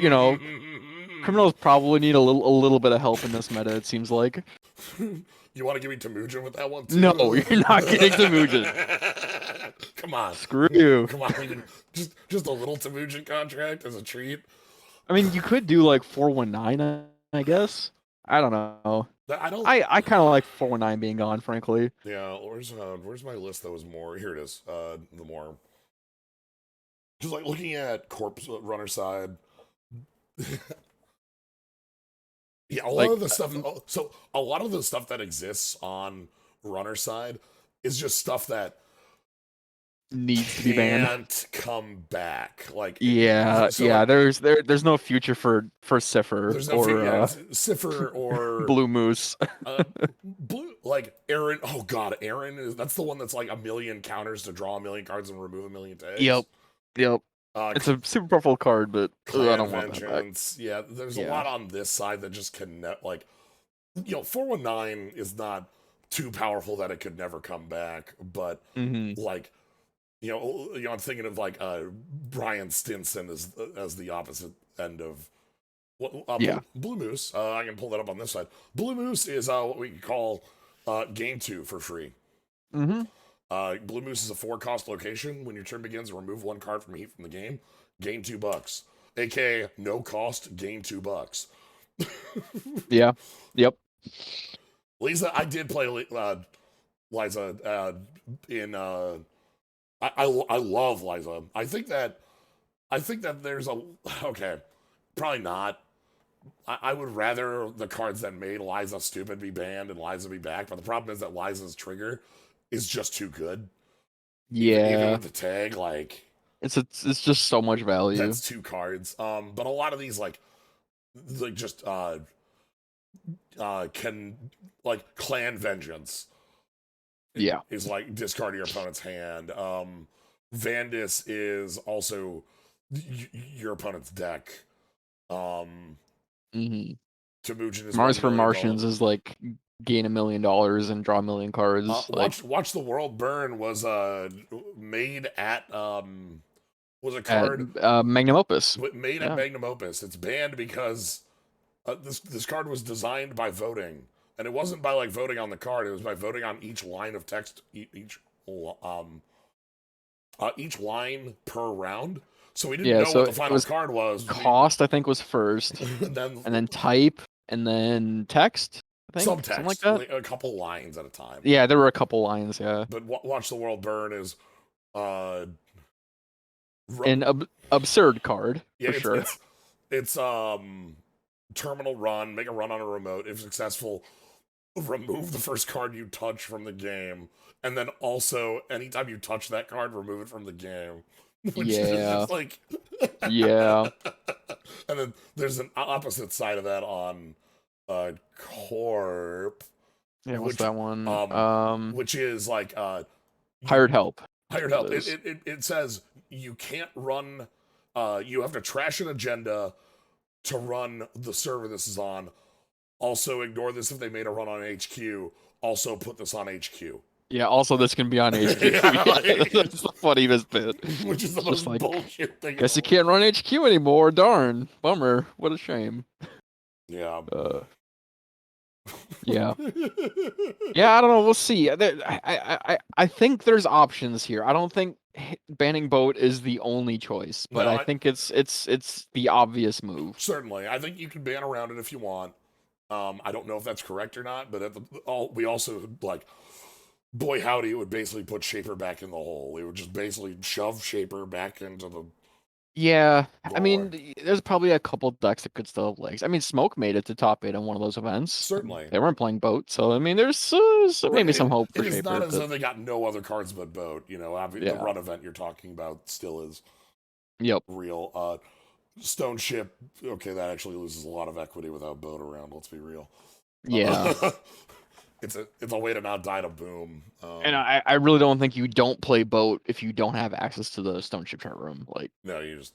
S1: criminals probably need a little bit of help in this meta, it seems like.
S2: You want to give me Temujin with that one
S1: No,
S2: too?
S1: you're not getting Temujin.
S2: Come on,
S1: Screw you.
S2: come on. We can just a little Temujin contract as a treat.
S1: I mean, you could do like 419, I guess. I don't know.
S2: I don't.
S1: I kind of like 419 being gone, frankly.
S2: Yeah, where's my list that was more? Here it is. The more just like looking at corpse runner side. Yeah, a lot
S1: Like,
S2: of the stuff. So a lot of the stuff that exists on runner side is just stuff that
S1: needs to be banned.
S2: can't come back. So
S1: Yeah.
S2: like
S1: There's no future for Cipher
S2: there's no
S1: or
S2: yeah, Cipher or
S1: Blue Moose.
S2: uh blue like Aaron. Oh god, Aaron is that's the one that's like a million counters to draw a million cards and remove a million
S1: Yep.
S2: tags.
S1: Yep.
S2: Uh,
S1: It's a super powerful card, but I
S2: Clan
S1: don't want that back.
S2: Vengeance. Yeah, there's a
S1: Yeah.
S2: lot on this side that just connect. 419 is not too powerful that it could never come back, but
S1: Hmm.
S2: like I'm thinking of like Brian Stinson as the opposite end of what
S1: Yeah.
S2: Blue Moose. I can pull that up on this side. Blue Moose is what we call game 2 for free.
S1: Hmm.
S2: Blue Moose is a 4-cost location. When your turn begins, remove 1 card from heat from the game. Gain $2, aka no cost. Gain $2.
S1: Yeah. Yep.
S2: Lisa, I did play Liza in. I love Liza. I think that there's a okay, probably not. I would rather the cards that made Liza stupid be banned and Liza be back. But the problem is that Liza's trigger is just too good. Even
S1: Yeah.
S2: with the tag, like
S1: It's just so much value.
S2: that's 2 cards. But a lot of these just can like clan vengeance
S1: Yeah.
S2: is like discard your opponent's hand. Vandus is also your opponent's deck. Um,
S1: Hmm.
S2: Temujin is
S1: Mars
S2: $1
S1: for
S2: million.
S1: Martians is like gain $1 million and draw a million cards. Like
S2: Watch the world burn was made at was a
S1: at
S2: card
S1: Magnum Opus.
S2: made at
S1: Yeah.
S2: Magnum Opus. It's banned because this card was designed by voting, and it wasn't by like voting on the card. It was by voting on each line of text, each line per round. So we didn't
S1: Yeah,
S2: know
S1: so
S2: what the
S1: it
S2: final
S1: was
S2: card was.
S1: cost, I think, was first,
S2: And then
S1: and then type, and then text, I think, something like
S2: subtext,
S1: that.
S2: a couple lines at a time.
S1: Yeah, there were a couple lines, yeah.
S2: But watch the world burn is, uh,
S1: An absurd card
S2: yeah,
S1: for sure.
S2: it's terminal run, make a run on a remote. If successful, remove the first card you touch from the game, and then also anytime you touch that card, remove it from the game. Which is
S1: Yeah.
S2: just like,
S1: Yeah.
S2: and then there's an opposite side of that on Corp,
S1: Yeah, what's
S2: which
S1: that one?
S2: which is like you
S1: Hired help.
S2: hired
S1: That's what
S2: help.
S1: it is.
S2: It says you can't run. You have to trash an agenda to run the server this is on. Also, ignore this if they made a run on HQ. Also, put this on HQ.
S1: Yeah, also this can be on HQ.
S2: Yeah,
S1: Yeah, that's the funniest bit.
S2: which is the
S1: It's just
S2: most
S1: like,
S2: bullshit thing in
S1: guess
S2: the
S1: you
S2: world.
S1: can't run HQ anymore. Darn. Bummer. What a shame.
S2: Yeah.
S1: Uh, yeah. Yeah, I don't know. We'll see. I think there's options here. I don't think banning boat is the only choice, but
S2: No,
S1: I think it's the obvious move.
S2: certainly. I think you can ban around it if you want. I don't know if that's correct or not, but we also like, boy howdy, it would basically put Shaper back in the hole. It would just basically shove Shaper back into the
S1: Yeah, I
S2: lore.
S1: mean, there's probably a couple decks that could still have legs. I mean, Smoke made it to top 8 on one of those events.
S2: Certainly.
S1: They weren't playing boat, so I mean, there's
S2: Right.
S1: maybe some hope for
S2: It is not
S1: Shaper.
S2: as though they got no other cards but boat. You know, the
S1: Yeah.
S2: run event you're talking about still is
S1: Yep.
S2: real. Stone Ship, okay, that actually loses a lot of equity without boat around. Let's be real.
S1: Yeah.
S2: It's a way to not die to boom.
S1: And I really don't think you don't play boat if you don't have access to the Stone Ship chart room. Like
S2: No, you just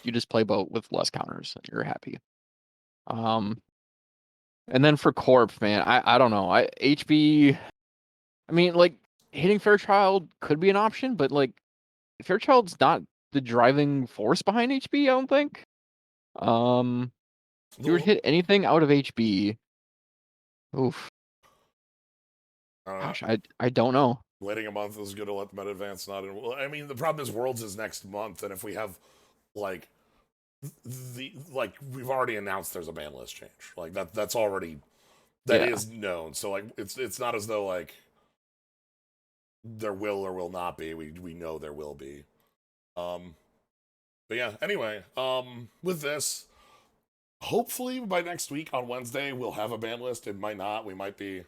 S1: you just play boat with less counters and you're happy. And then for Corp, man, I don't know. HB, I mean, like hitting Fairchild could be an option, but like Fairchild's not the driving force behind HB, I don't think. If you would
S2: the
S1: hit anything out of HB, oof,
S2: uh,
S1: gosh, I don't know.
S2: waiting a month is good to let the meta advance. Not in. Well, I mean, the problem is Worlds is next month, and if we have like we've already announced there's a ban list change. Like that's already that
S1: Yeah.
S2: is known. So like it's not as though like there will or will not be. We know there will be. Um, but yeah. Anyway, with this, hopefully by next week on Wednesday we'll have a ban list. It might not. We might be.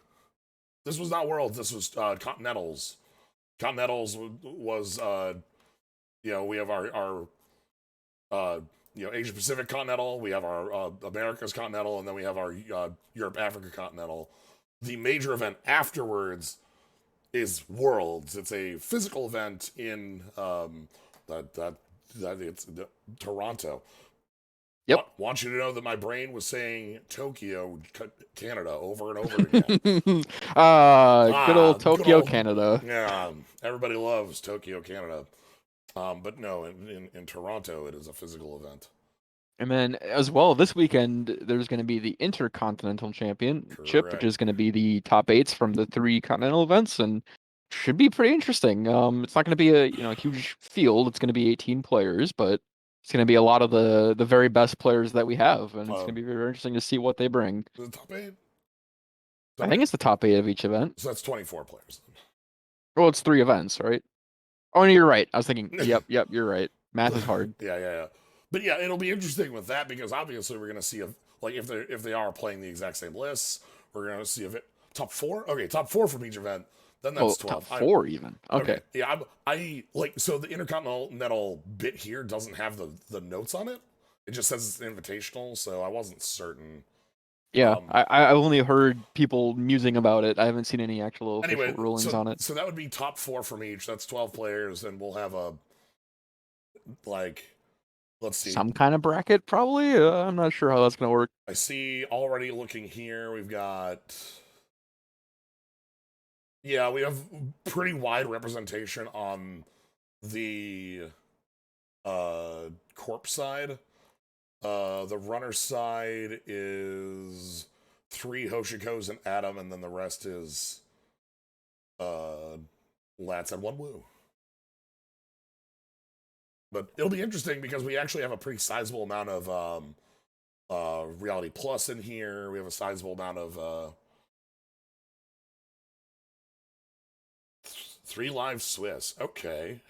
S2: This was not Worlds. This was Continentals. Continentals was we have our Asia Pacific Continental. We have our Americas Continental, and then we have our Europe Africa Continental. The major event afterwards is Worlds. It's a physical event in that it's Toronto.
S1: Yep.
S2: Want you to know that my brain was saying Tokyo, Canada, over and over again.
S1: Good old
S2: Good
S1: Tokyo,
S2: old
S1: Canada.
S2: yeah. Everybody loves Tokyo, Canada. But no, in Toronto, it is a physical event.
S1: And then as well, this weekend there's going to be the Intercontinental Championship, which
S2: Correct.
S1: is going to be the top eights from the 3 continental events, and should be pretty interesting. It's not going to be a huge field. It's going to be 18 players, but it's going to be a lot of the very best players that we have, and it's
S2: Uh,
S1: going to be very interesting to see what they bring.
S2: the top eight?
S1: I think it's the top 8 of each event.
S2: So that's 24 players.
S1: Well, it's 3 events, right? Oh, no, you're right. I was thinking, yep, you're right. Math is hard.
S2: Yeah. But yeah, it'll be interesting with that because obviously we're gonna see if they are playing the exact same lists, we're gonna see if it top four. Okay, top four from each event. Then
S1: Oh,
S2: that's
S1: top
S2: 12.
S1: 4 even. Okay.
S2: Yeah, I like so the Intercontinental bit here doesn't have the notes on it. It just says it's invitational, so I wasn't certain.
S1: Yeah, I've only heard people musing about it. I haven't seen any actual official
S2: Anyway,
S1: rulings on it.
S2: so that would be top four from each. That's 12 players, and we'll have a like let's see.
S1: Some kind of bracket, probably. I'm not sure how that's gonna work.
S2: I see already looking here, we've got yeah, we have pretty wide representation on the corp side. The runner side is 3 Hoshikos and Adam, and then the rest is Lats and 1 Woo. But it'll be interesting because we actually have a pretty sizable amount of Reality Plus in here. We have a sizable amount of 3 live Swiss. Okay.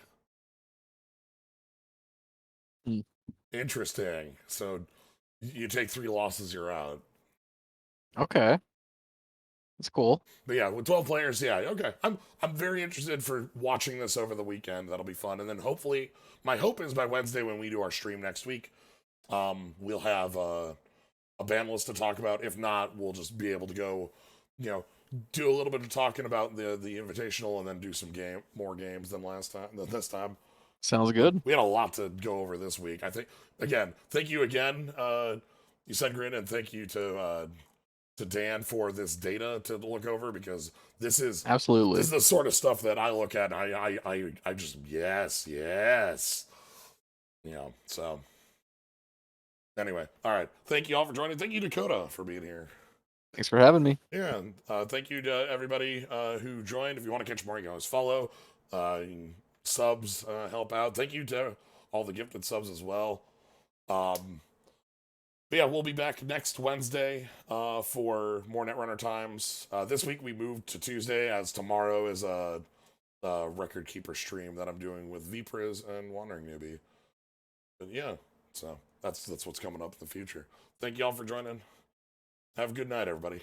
S1: Hmm.
S2: Interesting. So You take 3 losses, you're out.
S1: Okay, that's cool.
S2: But yeah, with 12 players, yeah, okay. I'm very interested for watching this over the weekend. That'll be fun. And then hopefully, my hope is by Wednesday when we do our stream next week, we'll have a ban list to talk about. If not, we'll just be able to go, you know, do a little bit of talking about the invitational and then do some more games than this time.
S1: Sounds good.
S2: We had a lot to go over this week. I think again, thank you again, you said Grin, and thank you to Dan for this data to look over because this is
S1: Absolutely.
S2: the sort of stuff that I look at and I just yes. So anyway, all right. Thank you all for joining. Thank you, Dakota, for being here.
S1: Thanks for having me.
S2: Yeah, and thank you to everybody who joined. If you want to catch more, you can always follow. Subs help out. Thank you to all the gifted subs as well. But yeah, we'll be back next Wednesday for more Netrunner times. This week we moved to Tuesday, as tomorrow is a record keeper stream that I'm doing with Vpriz and Wandering Newbie. But yeah, so that's what's coming up in the future. Thank you all for joining. Have a good night, everybody.